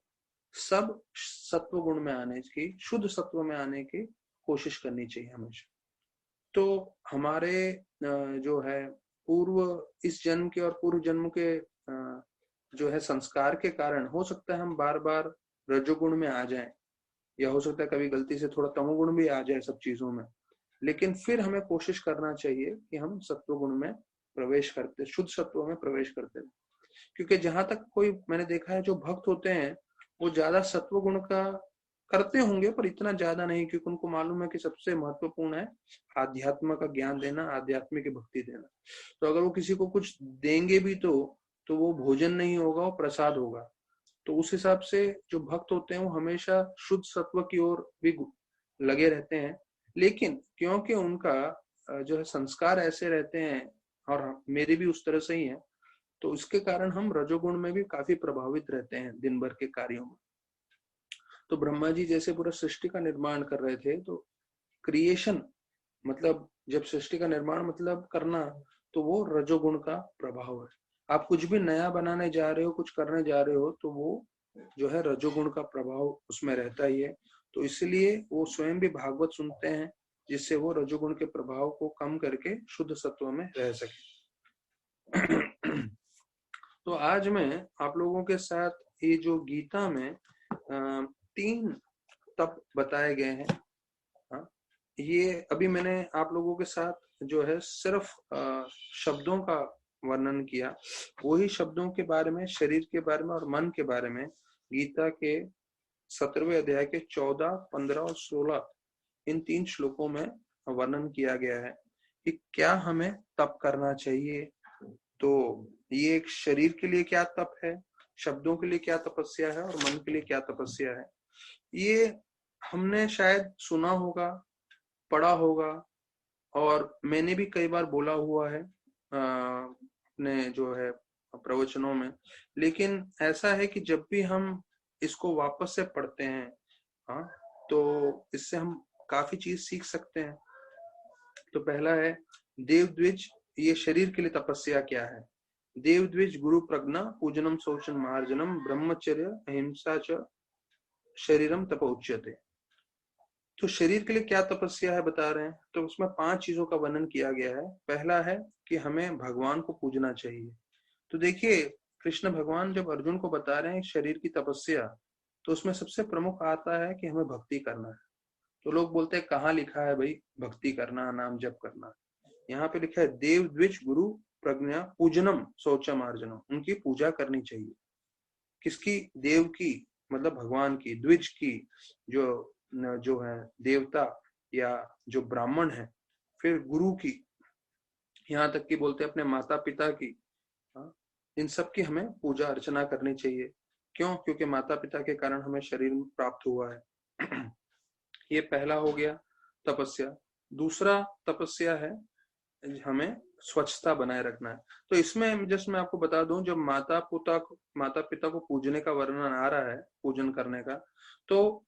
S1: सब सत्व गुण में आने की, शुद्ध सत्व में आने की कोशिश करनी चाहिए हमेशा। तो हमारे जो है पूर्व इस जन्म के और पूर्व जन्म के जो है संस्कार के कारण हो सकता है हम बार बार रजोगुण में आ जाएं, या हो सकता है कभी गलती से थोड़ा तमोगुण भी आ जाए सब चीजों में, लेकिन फिर हमें कोशिश करना चाहिए कि हम सत्व गुण में प्रवेश करते, शुद्ध सत्व में प्रवेश करते हैं। क्योंकि जहां तक कोई मैंने देखा है जो भक्त होते हैं वो ज्यादा सत्व गुण का करते होंगे पर इतना ज्यादा नहीं, क्योंकि उनको मालूम है कि सबसे महत्वपूर्ण है आध्यात्म का ज्ञान देना, आध्यात्मिक भक्ति देना। तो अगर वो किसी को कुछ देंगे भी तो वो भोजन नहीं होगा, वो प्रसाद होगा। तो उस हिसाब से जो भक्त होते हैं वो हमेशा शुद्ध सत्व की ओर भी लगे रहते हैं। लेकिन क्योंकि उनका जो है संस्कार ऐसे रहते हैं, और मेरे भी उस तरह से ही है, तो इसके कारण हम रजोगुण में भी काफी प्रभावित रहते हैं दिन भर के कार्यों में। तो ब्रह्मा जी जैसे पूरा सृष्टि का निर्माण कर रहे थे, तो क्रिएशन मतलब जब सृष्टि का निर्माण मतलब करना, तो वो रजोगुण का प्रभाव है। आप कुछ भी नया बनाने जा रहे हो, कुछ करने जा रहे हो, तो वो जो है रजोगुण का प्रभाव उसमें रहता ही है। तो इसलिए वो स्वयं भी भागवत सुनते हैं, जिससे वो रजोगुण के प्रभाव को कम करके शुद्ध सत्व में रह सके। तो आज मैं आप लोगों के साथ ये जो गीता में 3 तप बताए गए हैं, ये अभी मैंने आप लोगों के साथ जो है सिर्फ शब्दों का वर्णन किया। वही शब्दों के बारे में, शरीर के बारे में और मन के बारे में गीता के 17वें अध्याय के 14, 15 और 16 इन 3 श्लोकों में वर्णन किया गया है कि क्या हमें तप करना चाहिए। तो ये एक शरीर के लिए क्या तप है, शब्दों के लिए क्या तपस्या है और मन के लिए क्या तपस्या है, ये हमने शायद सुना होगा, पढ़ा होगा, और मैंने भी कई बार बोला हुआ है अपने जो है प्रवचनों में। लेकिन ऐसा है कि जब भी हम इसको वापस से पढ़ते हैं, हाँ, तो इससे हम काफी चीज सीख सकते हैं। तो पहला है देव द्विज, ये शरीर के लिए तपस्या क्या है। देव द्विज गुरु प्रज्ञा पूजनम शौचम मार्जनम ब्रह्मचर्य अहिंसा च शरीरम तपोच्यते। तो शरीर के लिए क्या तपस्या है बता रहे हैं, तो उसमें 5 चीजों का वर्णन किया गया है। पहला है कि हमें भगवान को पूजना चाहिए। तो देखिए, कृष्ण भगवान जब अर्जुन को बता रहे हैं शरीर की तपस्या, तो उसमें सबसे प्रमुख आता है कि हमें भक्ति करना है। तो लोग बोलते हैं कहाँ लिखा है भाई भक्ति करना, नाम जप करना। यहाँ पे लिखा है देव द्विज गुरु प्रज्ञा पूजनम शौचम अर्जनम, उनकी पूजा करनी चाहिए। किसकी? देव की, मतलब भगवान की। द्विज की, जो है देवता या जो ब्राह्मण है। फिर गुरु की, यहाँ तक कि बोलते हैं अपने माता पिता की। इन सब की हमें पूजा अर्चना करनी चाहिए। क्यों? क्योंकि माता पिता के कारण हमें शरीर प्राप्त हुआ है। ये पहला हो गया तपस्या। दूसरा तपस्या है हमें स्वच्छता बनाए रखना है। तो इसमें जस्ट मैं आपको बता दूं, जब माता पिता को पूजने का वर्णन आ रहा है, पूजन करने का, तो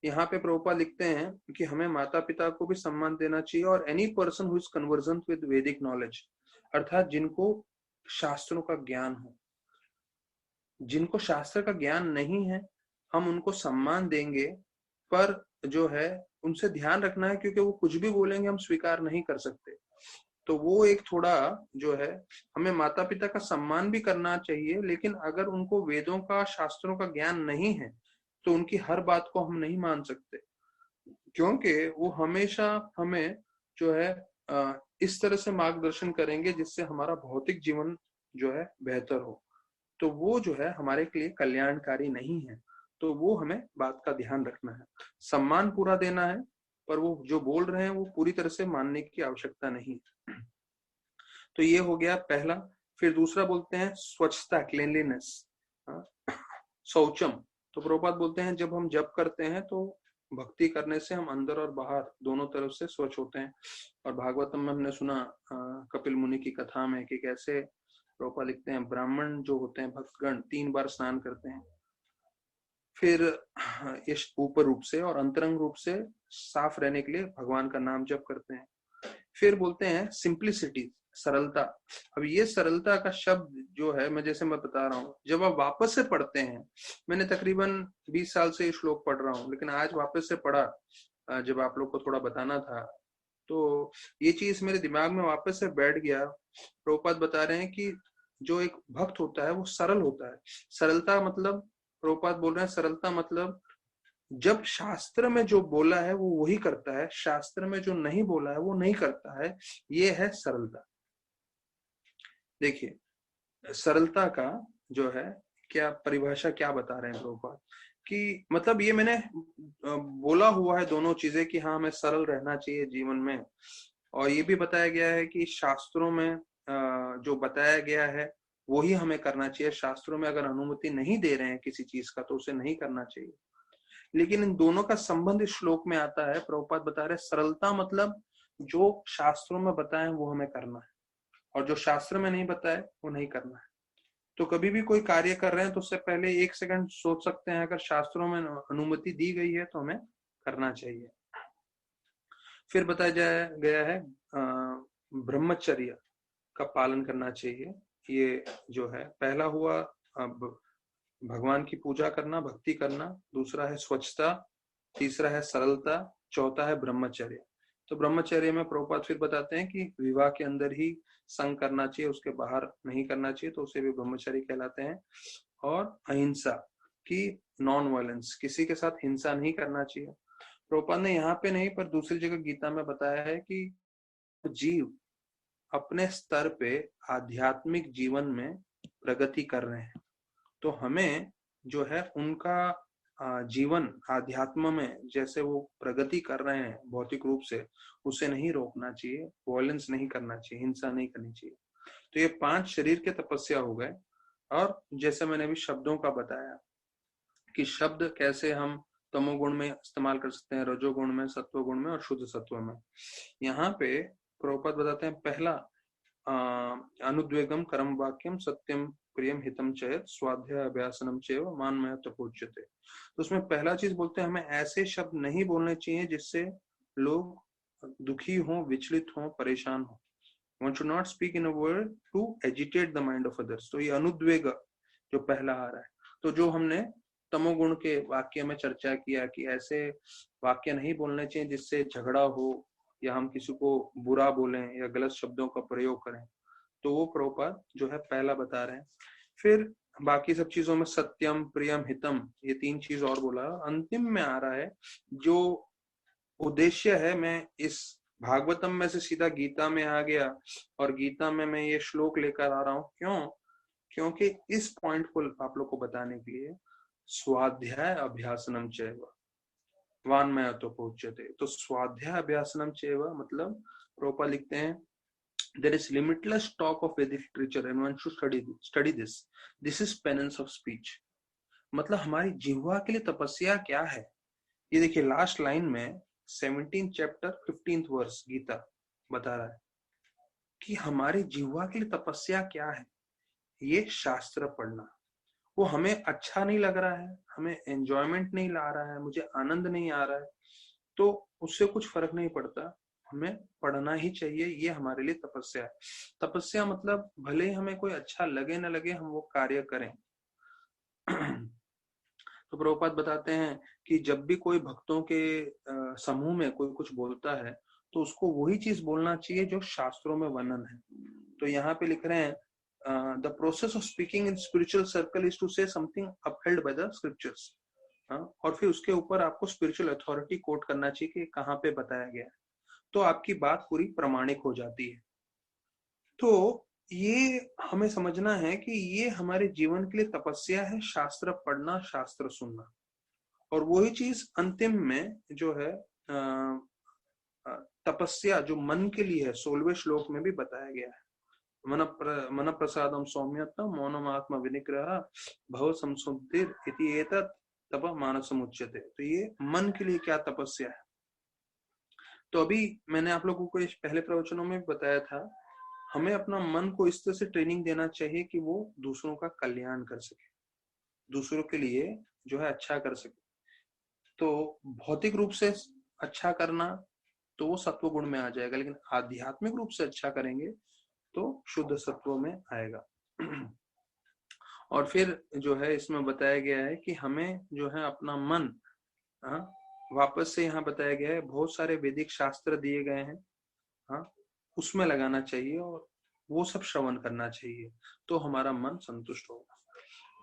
S1: यहाँ पे प्रभुपाद लिखते हैं कि हमें माता पिता को भी सम्मान देना चाहिए, और any person who is convergent with वैदिक नॉलेज, अर्थात जिनको शास्त्रों का ज्ञान हो। जिनको शास्त्र का ज्ञान नहीं है हम उनको सम्मान देंगे, पर जो है उनसे ध्यान रखना है, क्योंकि वो कुछ भी बोलेंगे हम स्वीकार नहीं कर सकते। तो वो एक थोड़ा जो है, हमें माता पिता का सम्मान भी करना चाहिए, लेकिन अगर उनको वेदों का, शास्त्रों का ज्ञान नहीं है तो उनकी हर बात को हम नहीं मान सकते, क्योंकि वो हमेशा हमें जो है इस तरह से मार्गदर्शन करेंगे जिससे हमारा भौतिक जीवन जो है बेहतर हो। तो वो जो है हमारे लिए कल्याणकारी नहीं है। तो वो हमें बात का ध्यान रखना है, सम्मान पूरा देना है, पर वो जो बोल रहे हैं वो पूरी तरह से मानने की आवश्यकता नहीं। तो ये हो गया पहला। फिर दूसरा बोलते हैं स्वच्छता, क्लीनलीनेस, शौचम। तो प्रभुपाद बोलते हैं जब हम जप करते हैं तो भक्ति करने से हम अंदर और बाहर दोनों तरफ से स्वच्छ होते हैं। और भागवतम में हमने सुना कपिल मुनि की कथा में कि कैसे प्रभुपाद लिखते हैं ब्राह्मण जो होते हैं भक्तगण 3 बार स्नान करते हैं, फिर इस ऊपर रूप से और अंतरंग रूप से साफ रहने के लिए भगवान का नाम जप करते हैं। फिर बोलते हैं सिंप्लिसिटी, सरलता। अब ये सरलता का शब्द जो है, मैं बता रहा हूँ, जब आप वापस से पढ़ते हैं, मैंने तकरीबन 20 साल से ये श्लोक पढ़ रहा हूँ, लेकिन आज वापस से पढ़ा जब आप लोग को थोड़ा बताना था, तो ये चीज मेरे दिमाग में वापस से बैठ गया। प्रभुपाद बता रहे हैं कि जो एक भक्त होता है वो सरल होता है। सरलता मतलब, प्रभुपाद बोल रहे हैं सरलता मतलब जब शास्त्र में जो बोला है वो वही करता है, शास्त्र में जो नहीं बोला है वो नहीं करता है, ये है सरलता। देखिए सरलता का जो है क्या परिभाषा क्या बता रहे हैं प्रभुपाद, कि मतलब ये मैंने बोला हुआ है दोनों चीजें कि हाँ हमें सरल रहना चाहिए जीवन में, और ये भी बताया गया है कि शास्त्रों में जो बताया गया है वही हमें करना चाहिए। शास्त्रों में अगर अनुमति नहीं दे रहे हैं किसी चीज का तो उसे नहीं करना चाहिए। लेकिन इन दोनों का संबंध इस श्लोक में आता है। प्रभुपाद बता रहे सरलता मतलब जो शास्त्रों में बताए वो हमें करना है, और जो शास्त्र में नहीं बताए वो नहीं करना है। तो कभी भी कोई कार्य कर रहे हैं तो उससे पहले 1 सेकंड सोच सकते हैं, अगर शास्त्रों में अनुमति दी गई है तो हमें करना चाहिए। फिर बताया गया है ब्रह्मचर्य का पालन करना चाहिए। ये जो है पहला हुआ भगवान की पूजा करना, भक्ति करना, दूसरा है स्वच्छता, तीसरा है सरलता, चौथा है ब्रह्मचर्य। तो ब्रह्मचर्य में प्रभुपाद फिर बताते हैं कि विवाह के अंदर ही संग करना चाहिए, उसके बाहर नहीं करना चाहिए, तो उसे भी ब्रह्मचर्य कहलाते हैं। और अहिंसा की नॉन वायलेंस, किसी के साथ हिंसा नहीं करना चाहिए। प्रभुपाद ने यहाँ पे नहीं पर दूसरी जगह गीता में बताया है कि जीव अपने स्तर पे आध्यात्मिक जीवन में प्रगति कर रहे हैं, तो हमें जो है उनका जीवन आध्यात्म में जैसे वो प्रगति कर रहे हैं भौतिक रूप से, उसे नहीं रोकना चाहिए, वायलेंस नहीं करना चाहिए, हिंसा नहीं करनी चाहिए। तो ये 5 शरीर के तपस्या हो गए। और जैसे मैंने अभी शब्दों का बताया कि शब्द कैसे हम तमोगुण में इस्तेमाल कर सकते हैं, रजोगुण में, सत्वगुण में और शुद्ध सत्व में। यहाँ पे प्रभुपाद बताते हैं पहला अनुद्वेगम कर्म वाक्यम सत्यम प्रियम हितम चेत स्वाध्याय अभ्यासनम चेव मानमय तपोच्यते। तो उसमें पहला चीज बोलते हैं हमें ऐसे शब्द नहीं बोलने चाहिए जिससे लोग दुखी हो, विचलित हो, परेशान हो। One should not speak in a word to agitate the mind of others। तो ये अनुद्वेग जो पहला आ रहा है, तो जो हमने तमोगुण के वाक्य में चर्चा किया कि ऐसे वाक्य नहीं बोलने चाहिए जिससे झगड़ा हो या हम किसी को बुरा बोलें या गलत शब्दों का प्रयोग करें, तो वो प्रभुपाद जो है पहला बता रहे हैं। फिर बाकी सब चीजों में सत्यम, प्रियम, हितम, ये 3 चीज और बोला। अंतिम में आ रहा है जो उद्देश्य है, मैं इस भागवतम में से सीधा गीता में आ गया और गीता में मैं ये श्लोक लेकर आ रहा हूं। क्यों? क्योंकि इस पॉइंट को आप लोग को बताने के लिए स्वाध्याय अभ्यासनम चैव वान्मय तो पहुंचते। तो स्वाध्याय अभ्यासनम चैव मतलब प्रभुपाद लिखते हैं there is limitless talk of Vedic literature and one should study this. This is penance of speech। मतलब हमारी जिह्वा के लिए तपस्या क्या है, ये देखिए लास्ट लाइन में 17 चैप्टर 15th वर्स गीता बता रहा है कि हमारी जिह्वा के लिए तपस्या क्या है। ये शास्त्र पढ़ना, वो हमें अच्छा नहीं लग रहा है, हमें एंजॉयमेंट नहीं ला रहा है, मुझे आनंद नहीं आ रहा है, तो उससे कुछ फर्क नहीं पड़ता, हमें पढ़ना ही चाहिए। ये हमारे लिए तपस्या है। तपस्या मतलब भले ही हमें कोई अच्छा लगे न लगे, हम वो कार्य करें। तो प्रभुपाद बताते हैं कि जब भी कोई भक्तों के समूह में कोई कुछ बोलता है तो उसको वही चीज बोलना चाहिए जो शास्त्रों में वर्णन है। तो यहाँ पे लिख रहे हैं the process of speaking in spiritual circle is to say something upheld by the scriptures. और फिर उसके ऊपर आपको स्पिरिचुअल अथॉरिटी कोट करना चाहिए कि कहाँ पे बताया गया है, तो आपकी बात पूरी प्रमाणिक हो जाती है। तो ये हमें समझना है कि ये हमारे जीवन के लिए तपस्या है, शास्त्र पढ़ना, शास्त्र सुनना। और वही चीज अंतिम में जो है तपस्या जो मन के लिए है 16वें श्लोक में भी बताया गया है। मन प्रसादम सौम्यत्म मौनमात्म विनिग्रह भव संसुद्धिर इति एतत् तप मानसम उच्यते। तो ये मन के लिए क्या तपस्या है। तो अभी मैंने आप लोगों को इस पहले प्रवचनों में बताया था, हमें अपना मन को इस तरह से ट्रेनिंग देना चाहिए कि वो दूसरों का कल्याण कर सके, दूसरों के लिए जो है अच्छा कर सके। तो भौतिक रूप से अच्छा करना तो वो सत्व गुण में आ जाएगा, लेकिन आध्यात्मिक रूप से अच्छा करेंगे तो शुद्ध सत्व में आएगा। और फिर जो है इसमें बताया गया है कि हमें जो है अपना मन वापस से यहाँ बताया गया है, बहुत सारे वैदिक शास्त्र दिए गए हैं, उसमें लगाना चाहिए और वो सब श्रवण करना चाहिए, तो हमारा मन संतुष्ट होगा।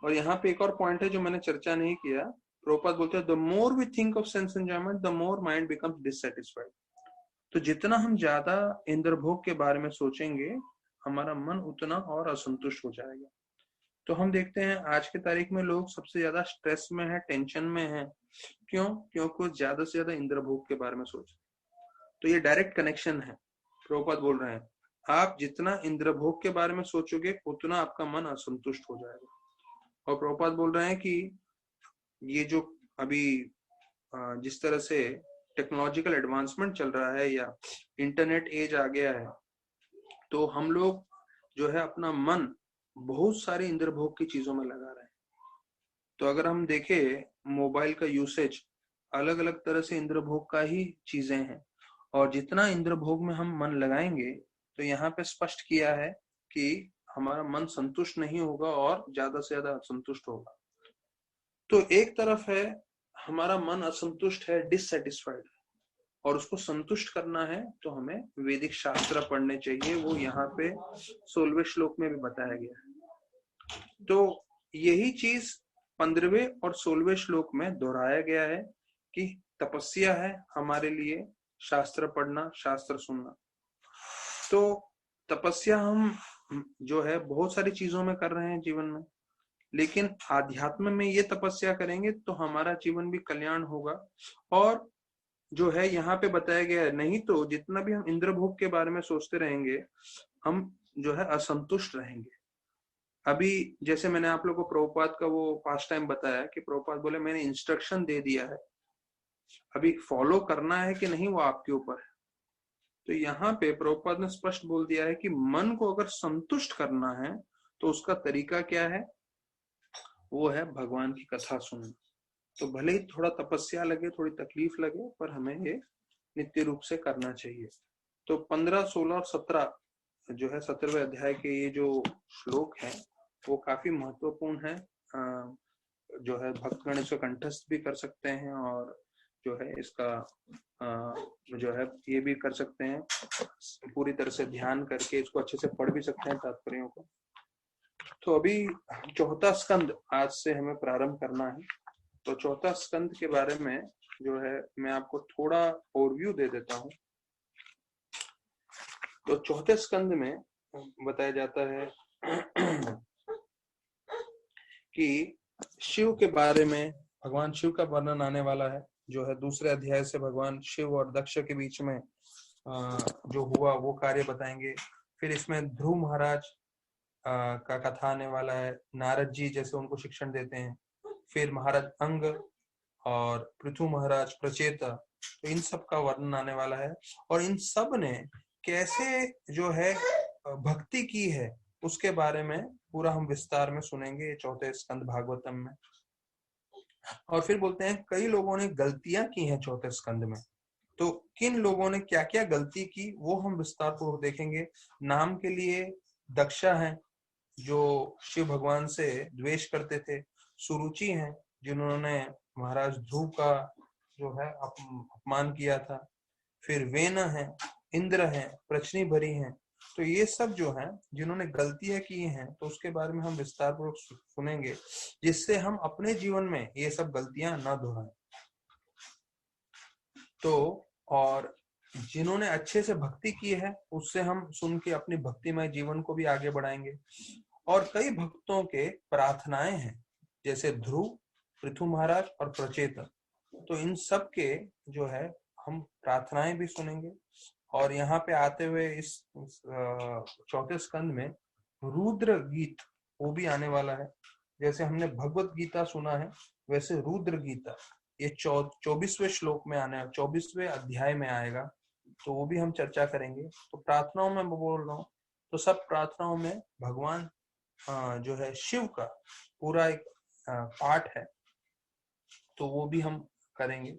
S1: और यहाँ पे एक और पॉइंट है जो मैंने चर्चा नहीं किया। प्रभुपाद बोलते हैं the more we think of sense enjoyment the more mind becomes dissatisfied. तो जितना हम ज्यादा इंद्रभोग के बारे में सोचेंगे हमारा मन उतना और असंतुष्ट हो जाएगा। तो हम देखते हैं आज की तारीख में लोग सबसे ज्यादा स्ट्रेस में है, टेंशन में है। क्यों? क्योंकि ज्यादा से ज्यादा इंद्रभोग के बारे में सोच। तो ये डायरेक्ट कनेक्शन है। प्रभुपाद बोल रहे हैं आप जितना इंद्रभोग के बारे में सोचोगे उतना आपका मन असंतुष्ट हो जाएगा। और प्रभुपाद बोल रहे हैं कि ये जो अभी जिस तरह से टेक्नोलॉजिकल एडवांसमेंट चल रहा है या इंटरनेट एज आ गया है, तो हम लोग जो है अपना मन बहुत सारे इंद्र भोग की चीजों में लगा रहे हैं। तो अगर हम देखें मोबाइल का यूसेज अलग अलग तरह से इंद्र भोग का ही चीजें हैं, और जितना इंद्र भोग में हम मन लगाएंगे तो यहाँ पे स्पष्ट किया है कि हमारा मन संतुष्ट नहीं होगा और ज्यादा से ज्यादा असंतुष्ट होगा। तो एक तरफ है हमारा मन असंतुष्ट है, डिससेटिस्फाइड, और उसको संतुष्ट करना है तो हमें वैदिक शास्त्र पढ़ने चाहिए। वो यहाँ पे 16वें श्लोक में भी बताया गया है। तो यही चीज 15वें और 16वें श्लोक में दोहराया गया है कि तपस्या है हमारे लिए शास्त्र पढ़ना, शास्त्र सुनना। तो तपस्या हम जो है बहुत सारी चीजों में कर रहे हैं जीवन में, लेकिन आध्यात्म में ये तपस्या करेंगे तो हमारा जीवन भी कल्याण होगा। और जो है यहाँ पे बताया गया है, नहीं तो जितना भी हम इंद्र भोग के बारे में सोचते रहेंगे हम जो है असंतुष्ट रहेंगे। अभी जैसे मैंने आप लोगों को प्रभुपाद का वो पास्ट टाइम बताया कि प्रभुपाद बोले मैंने इंस्ट्रक्शन दे दिया है, अभी फॉलो करना है कि नहीं वो आपके ऊपर है। तो यहाँ पे प्रभुपाद ने स्पष्ट बोल दिया है कि मन को अगर संतुष्ट करना है तो उसका तरीका क्या है, वो है भगवान की कथा सुनना। तो भले ही थोड़ा तपस्या लगे, थोड़ी तकलीफ लगे, पर हमें ये नित्य रूप से करना चाहिए। तो 15, 16 और 17 जो है 17वें अध्याय के ये जो श्लोक हैं वो काफी महत्वपूर्ण है। जो है भक्तगण इसको कंठस्थ भी कर सकते हैं और जो है इसका जो है ये भी कर सकते हैं, पूरी तरह से ध्यान करके इसको अच्छे से पढ़ भी सकते हैं तात्पर्यों को। तो अभी चौथा स्कंद आज से हमें प्रारंभ करना है। तो चौथा स्कंद के बारे में जो है मैं आपको थोड़ा ओवरव्यू दे देता हूँ। तो चौथे स्कंद में बताया जाता है कि शिव के बारे में, भगवान शिव का वर्णन आने वाला है। जो है दूसरे अध्याय से भगवान शिव और दक्ष के बीच में जो हुआ वो कार्य बताएंगे। फिर इसमें ध्रुव महाराज का कथा आने वाला है, नारद जी जैसे उनको शिक्षण देते हैं। फिर महाराज अंग और पृथु महाराज प्रचेता, तो इन सब का वर्णन आने वाला है। और इन सब ने कैसे जो है भक्ति की है उसके बारे में पूरा हम विस्तार में सुनेंगे चौथे स्कंद भागवतम में। और फिर बोलते हैं कई लोगों ने गलतियां की हैं चौथे स्कंद में, तो किन लोगों ने क्या क्या गलती की वो हम विस्तार पूर्वक देखेंगे। नाम के लिए दक्षा है जो शिव भगवान से द्वेष करते थे, सुरुचि हैं जिन्होंने महाराज ध्रुव का जो है अपमान किया था, फिर वेन है, इंद्र है, प्रश्नि भरी हैं। तो ये सब जो है जिन्होंने गलतियां की हैं तो उसके बारे में हम विस्तार पूर्वक सुनेंगे, जिससे हम अपने जीवन में ये सब गलतियां न दोहराएं। तो और जिन्होंने अच्छे से भक्ति की है उससे हम सुन के अपनी भक्तिमय जीवन को भी आगे बढ़ाएंगे। और कई भक्तों के प्रार्थनाएं हैं जैसे ध्रुव, पृथु महाराज और प्रचेता, तो इन सब के जो है हम प्रार्थनाएं भी सुनेंगे। और यहाँ पे आते हुए इस चौथे स्कंद में रुद्र गीत वो भी आने वाला है। जैसे हमने भगवत गीता सुना है वैसे रुद्र गीता ये 24वें श्लोक में आने, 24वें अध्याय में आएगा, तो वो भी हम चर्चा करेंगे। तो प्रार्थनाओं में बोल रहा हूँ, तो सब प्रार्थनाओं में भगवान जो है शिव का पूरा एक पाठ है, तो वो भी हम करेंगे।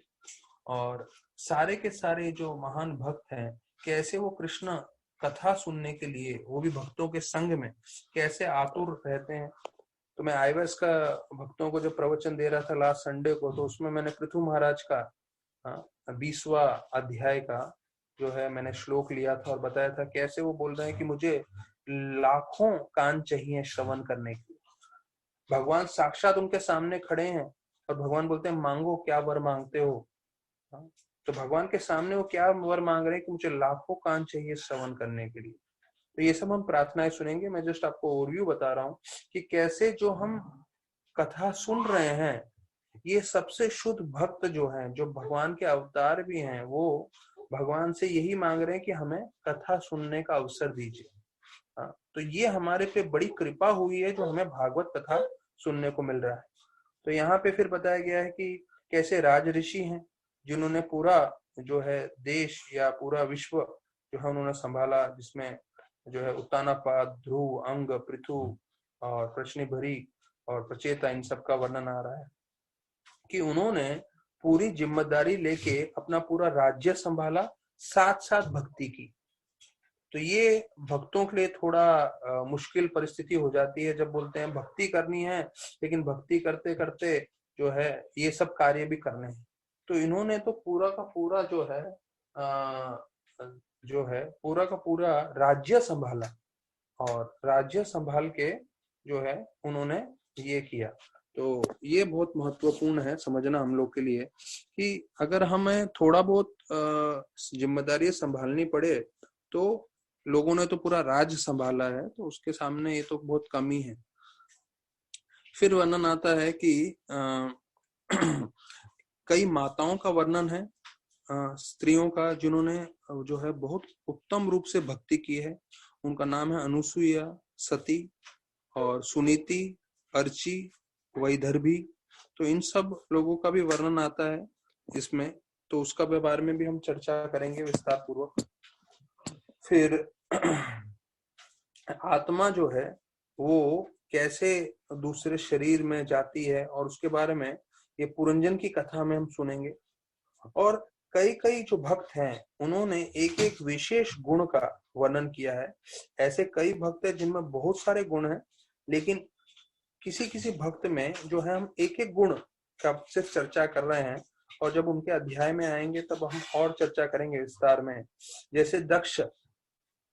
S1: और सारे के सारे जो महान भक्त हैं कैसे वो कृष्ण कथा सुनने के लिए, वो भी भक्तों के संग में कैसे आतुर रहते हैं। तो मैं आईवेस का भक्तों को जो प्रवचन दे रहा था लास्ट संडे को, तो उसमें मैंने पृथु महाराज का 20वां अध्याय का जो है मैंने श्लोक लिया था और बताया था कैसे वो बोल रहे हैं कि मुझे लाखों कान चाहिए श्रवण करने के लिए। भगवान साक्षात उनके सामने खड़े हैं और भगवान बोलते हैं मांगो क्या वर मांगते हो। तो भगवान के सामने वो क्या वर मांग रहे हैं कि मुझे लाखों कान चाहिए श्रवण करने के लिए। तो ये सब हम प्रार्थनाएं सुनेंगे। मैं जस्ट आपको ओवरव्यू बता रहा हूँ कि कैसे जो हम कथा सुन रहे हैं ये सबसे शुद्ध भक्त जो हैं, जो भगवान के अवतार भी हैं, वो भगवान से यही मांग रहे हैं कि हमें कथा सुनने का अवसर दीजिए। तो ये हमारे पे बड़ी कृपा हुई है जो हमें भागवत कथा सुनने को मिल रहा है। तो यहाँ पे फिर बताया गया है कि कैसे राज ऋषि हैं जिन्होंने पूरा जो है देश या पूरा विश्व जो है उन्होंने संभाला, जिसमें जो है उत्तानापाद, ध्रुव, अंग, पृथु और प्रश्निभरी और प्रचेता, इन सब का वर्णन आ रहा है कि उन्होंने पूरी जिम्मेदारी लेके अपना पूरा राज्य संभाला, साथ साथ भक्ति की। तो ये भक्तों के लिए थोड़ा मुश्किल परिस्थिति हो जाती है जब बोलते हैं भक्ति करनी है, लेकिन भक्ति करते करते जो है ये सब कार्य भी करने हैं। तो इन्होंने तो पूरा का पूरा पूरा का पूरा राज्य संभाला, और राज्य संभाल के जो है उन्होंने ये किया। तो ये बहुत महत्वपूर्ण है समझना हम लोग के लिए कि अगर हमें थोड़ा बहुत जिम्मेदारी संभालनी पड़े, तो लोगों ने तो पूरा राज्य संभाला है, तो उसके सामने ये तो बहुत कमी है। फिर वर्णन आता है कि कई माताओं का वर्णन है, स्त्रियों का जिन्होंने जो है बहुत उत्तम रूप से भक्ति की है। उनका नाम है अनुसुईया, सती और सुनीति, अर्ची, वैदर्भी। तो इन सब लोगों का भी वर्णन आता है इसमें, तो उसका बारे में भी हम चर्चा करेंगे विस्तार पूर्वक। फिर आत्मा जो है वो कैसे दूसरे शरीर में जाती है, और उसके बारे में ये पुरंजन की कथा में हम सुनेंगे। और कई कई जो भक्त हैं उन्होंने एक एक विशेष गुण का वर्णन किया है। ऐसे कई भक्त हैं जिनमें बहुत सारे गुण हैं, लेकिन किसी किसी भक्त में जो है हम एक एक गुण का सिर्फ चर्चा कर रहे हैं, और जब उनके अध्याय में आएंगे तब हम और चर्चा करेंगे विस्तार में। जैसे दक्ष,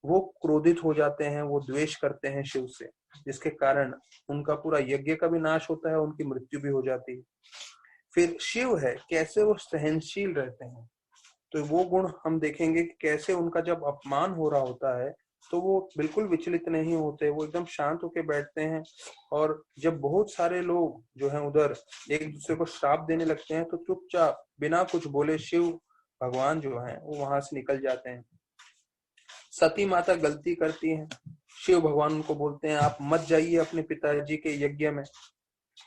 S1: वो क्रोधित हो जाते हैं, वो द्वेष करते हैं शिव से, जिसके कारण उनका पूरा यज्ञ का भी नाश होता है, उनकी मृत्यु भी हो जाती है। फिर शिव है, कैसे वो सहनशील रहते हैं, तो वो गुण हम देखेंगे कि कैसे उनका जब अपमान हो रहा होता है तो वो बिल्कुल विचलित नहीं होते, वो एकदम शांत होकर बैठते हैं। और जब बहुत सारे लोग जो हैं उधर एक दूसरे को श्राप देने लगते हैं, तो चुपचाप बिना कुछ बोले शिव भगवान जो हैं वो वहां से निकल जाते हैं। सती माता गलती करती हैं, शिव भगवान उनको बोलते हैं आप मत जाइए अपने पिताजी के यज्ञ में,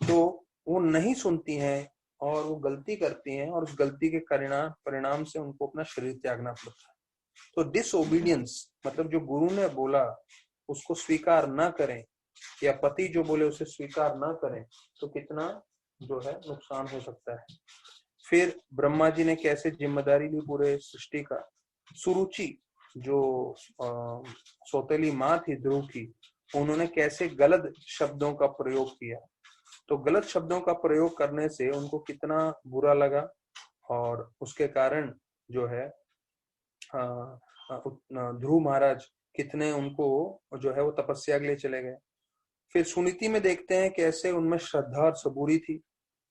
S1: तो वो नहीं सुनती हैं और वो गलती करती हैं, और उस गलती के परिणाम से उनको अपना शरीर त्यागना पड़ता है। तो डिसओबीडियंस मतलब जो गुरु ने बोला उसको स्वीकार न करें, या पति जो बोले उसे स्वीकार न करें, तो कितना जो है नुकसान हो सकता है। फिर ब्रह्मा जी ने कैसे जिम्मेदारी ली पूरे सृष्टि का। सुरुचि जो सौतेली माँ थी ध्रुव की, उन्होंने कैसे गलत शब्दों का प्रयोग किया, तो गलत शब्दों का प्रयोग करने से उनको कितना बुरा लगा, और उसके कारण जो है ध्रुव महाराज कितने उनको जो है वो तपस्या के लिए चले गए। फिर सुनीति में देखते हैं कैसे उनमें श्रद्धा और सबूरी थी,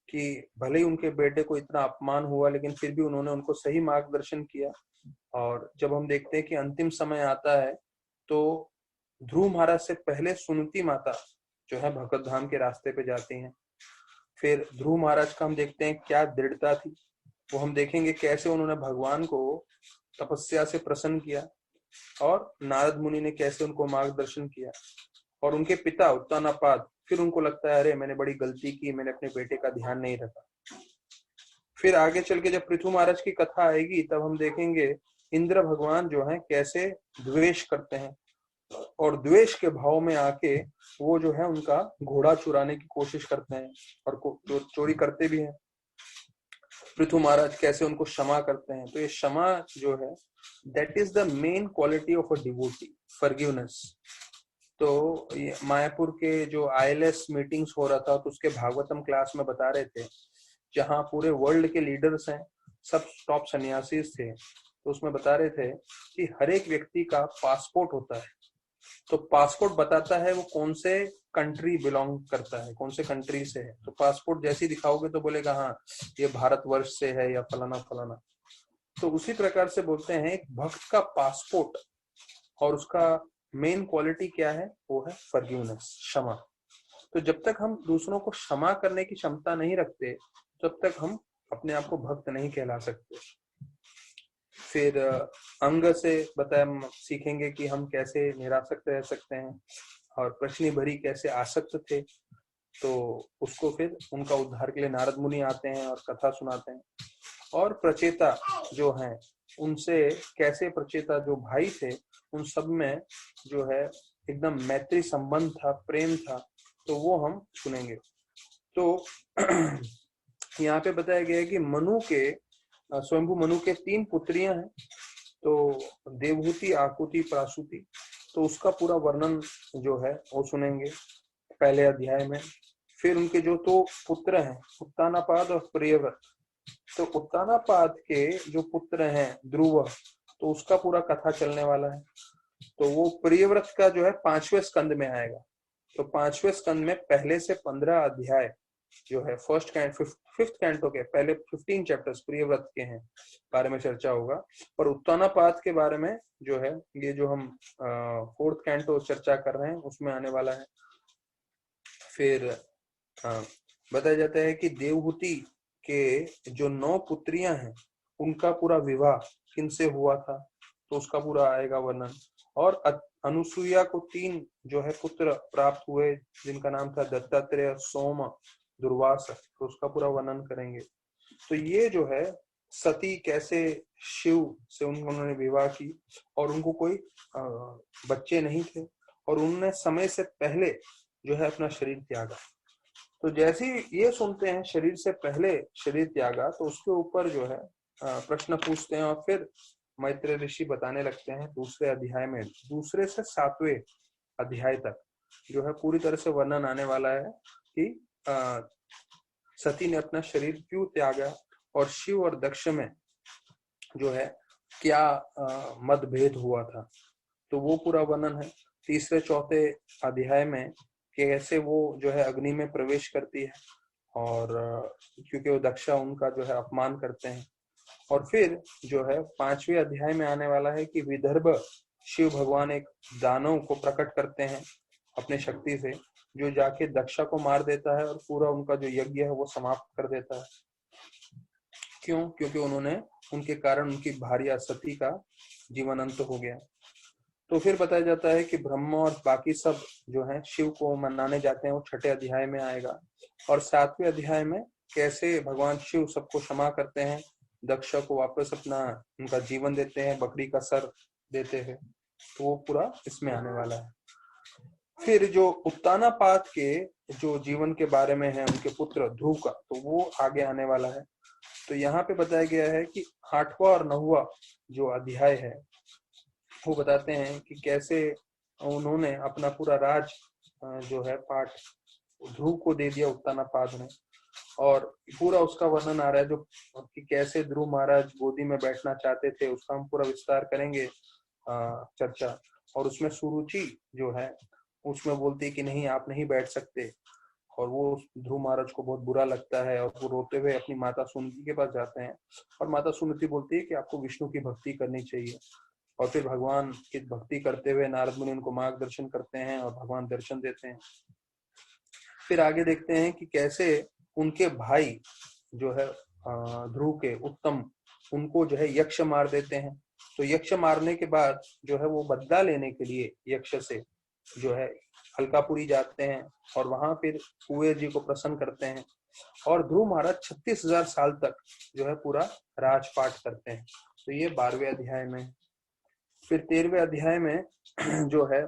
S1: कि भले ही उनके बेटे को इतना अपमान हुआ लेकिन फिर भी उन्होंने उनको सही मार्गदर्शन किया। और जब हम देखते हैं कि अंतिम समय आता है, तो ध्रुव महाराज से पहले सुनीति माता जो है भगवत धाम के रास्ते पे जाती हैं। फिर ध्रुव महाराज का हम देखते हैं क्या दृढ़ता थी, वो हम देखेंगे कैसे उन्होंने भगवान को तपस्या से प्रसन्न किया, और नारद मुनि ने कैसे उनको मार्गदर्शन किया। और उनके पिता उत्तानापाद, फिर उनको लगता है अरे मैंने बड़ी गलती की, मैंने अपने बेटे का ध्यान नहीं रखा। फिर आगे चल के जब पृथु महाराज की कथा आएगी तब हम देखेंगे इंद्र भगवान जो है कैसे द्वेष करते हैं, और द्वेष के भाव में आके वो जो है उनका घोड़ा चुराने की कोशिश करते हैं, और चोरी करते भी हैं। पृथु महाराज कैसे उनको क्षमा करते हैं। तो ये क्षमा जो है that is the main quality of a devotee, forgiveness. तो ये मायापुर के जो ILS मीटिंग्स हो रहा था, तो उसके भागवतम क्लास में बता रहे थे, जहाँ पूरे वर्ल्ड के लीडर्स हैं, सब टॉप सन्यासी थे, तो उसमें बता रहे थे कि हर एक व्यक्ति का पासपोर्ट होता है। तो पासपोर्ट बताता है वो कौन से कंट्री बिलोंग करता है, कौन से कंट्री से है। तो पासपोर्ट जैसे ही दिखाओगे तो बोलेगा हाँ ये भारतवर्ष से है या फलाना फलाना। तो उसी प्रकार से बोलते हैं एक भक्त का पासपोर्ट और उसका मेन क्वालिटी क्या है, वो है फॉरगिवनेस, क्षमा। तो जब तक हम दूसरों को क्षमा करने की क्षमता नहीं रखते, तब तक हम अपने आप को भक्त नहीं कहला सकते। फिर अंग से बताया सीखेंगे कि हम कैसे निरासक्त रह सकते हैं, और प्रश्न भरी कैसे आसक्त थे, तो उसको फिर उनका उद्धार के लिए नारद मुनि आते हैं और कथा सुनाते हैं। और प्रचेता जो हैं उनसे कैसे प्रचेता जो भाई थे उन सब में जो है एकदम मैत्री संबंध था, प्रेम था, तो वो हम सुनेंगे। तो यहाँ पे बताया गया है कि मनु के स्वयंभू मनु के 3 पुत्रियां हैं, तो देवहूति, आकुति, प्रासूति। तो उसका पूरा वर्णन जो है वो सुनेंगे पहले अध्याय में। फिर उनके जो 2 पुत्र हैं, उत्तानापाद और प्रियव्रत। तो उत्तानापाद के जो पुत्र हैं ध्रुव, तो उसका पूरा कथा चलने वाला है। तो वो प्रियव्रत का जो है 5वें स्कंद में आएगा। तो 5वें स्कंद में पहले से 15 अध्याय जो है फिफ्थ कैंटो के पहले 15 चैप्टर्स प्रियव्रत के हैं बारे में चर्चा होगा। और उत्तानापाद के बारे में जो है ये जो हम 4th कैंटो चर्चा कर रहे हैं उसमें आने वाला है। फिर बताया जाता है कि देवहूति के जो 9 पुत्रियां हैं उनका पूरा विवाह किनसे हुआ था, तो उसका पूरा आएगा वर्णन। और अनुसुईया को 3 जो है पुत्र प्राप्त हुए जिनका नाम था दत्तात्रेय, सोम, दुर्वास, तो उसका पूरा वर्णन करेंगे। तो ये जो है सती कैसे शिव से उन्होंने विवाह की और उनको कोई बच्चे नहीं थे और उन्होंने समय से पहले जो है अपना शरीर त्यागा। तो जैसे ही ये सुनते हैं शरीर से पहले शरीर त्यागा, तो उसके ऊपर जो है प्रश्न पूछते हैं और फिर मैत्रेय ऋषि बताने लगते हैं दूसरे अध्याय में, दूसरे से 7वें अध्याय तक जो है पूरी तरह से वर्णन आने वाला है कि सती ने अपना शरीर क्यों त्यागा और शिव और दक्ष में जो है क्या मतभेद हुआ था। तो वो पूरा वर्णन है। तीसरे चौथे अध्याय में कैसे वो जो है अग्नि में प्रवेश करती है और क्योंकि वो दक्षा उनका जो है अपमान करते हैं। और फिर जो है 5वें अध्याय में आने वाला है कि विदर्भ शिव भगवान एक दानव को प्रकट करते हैं अपने शक्ति से, जो जाके दक्षा को मार देता है और पूरा उनका जो यज्ञ है वो समाप्त कर देता है। क्यों? क्योंकि उन्होंने उनके कारण उनकी भार्या सती का जीवन अंत हो गया। तो फिर बताया जाता है कि ब्रह्मा और बाकी सब जो है शिव को मनाने जाते हैं, वो 6ठे अध्याय में आएगा। और 7वें अध्याय में कैसे भगवान शिव सबको क्षमा करते हैं, दक्ष को वापस अपना उनका जीवन देते हैं, बकरी का सर देते हैं, तो वो पूरा इसमें आने वाला है। फिर जो उत्तानापाद के जो जीवन के बारे में है उनके पुत्र ध्रुव का, तो वो आगे आने वाला है। तो यहाँ पे बताया गया है कि 8वां और 9वां जो अध्याय है वो बताते हैं कि कैसे उन्होंने अपना पूरा राज जो है पाठ ध्रुव को दे दिया उत्तानापाद ने, और पूरा उसका वर्णन आ रहा है जो कि कैसे ध्रुव महाराज गोदी में बैठना चाहते थे, उसका हम पूरा विस्तार करेंगे चर्चा। और उसमें सुरुचि जो है उसमें बोलती है कि नहीं आप नहीं बैठ सकते, और वो ध्रुव महाराज को बहुत बुरा लगता है और वो रोते हुए अपनी माता सुनीति के पास जाते हैं और माता सुनीति बोलती है कि आपको विष्णु की भक्ति करनी चाहिए। और फिर भगवान की भक्ति करते हुए नारद मुनि उनको मार्गदर्शन करते हैं और भगवान दर्शन देते हैं। फिर आगे देखते हैं कि कैसे उनके भाई जो है ध्रुव के उत्तम, उनको जो है यक्ष मार देते हैं। तो यक्ष मारने के बाद जो है वो बदला लेने के लिए यक्ष से जो है अलकापुरी जाते हैं और वहां फिर कुबेर जी को प्रसन्न करते हैं और ध्रुव महाराज 36,000 साल तक जो है पूरा राजपाट करते हैं। तो ये 12वें अध्याय में। फिर 13वें अध्याय में जो है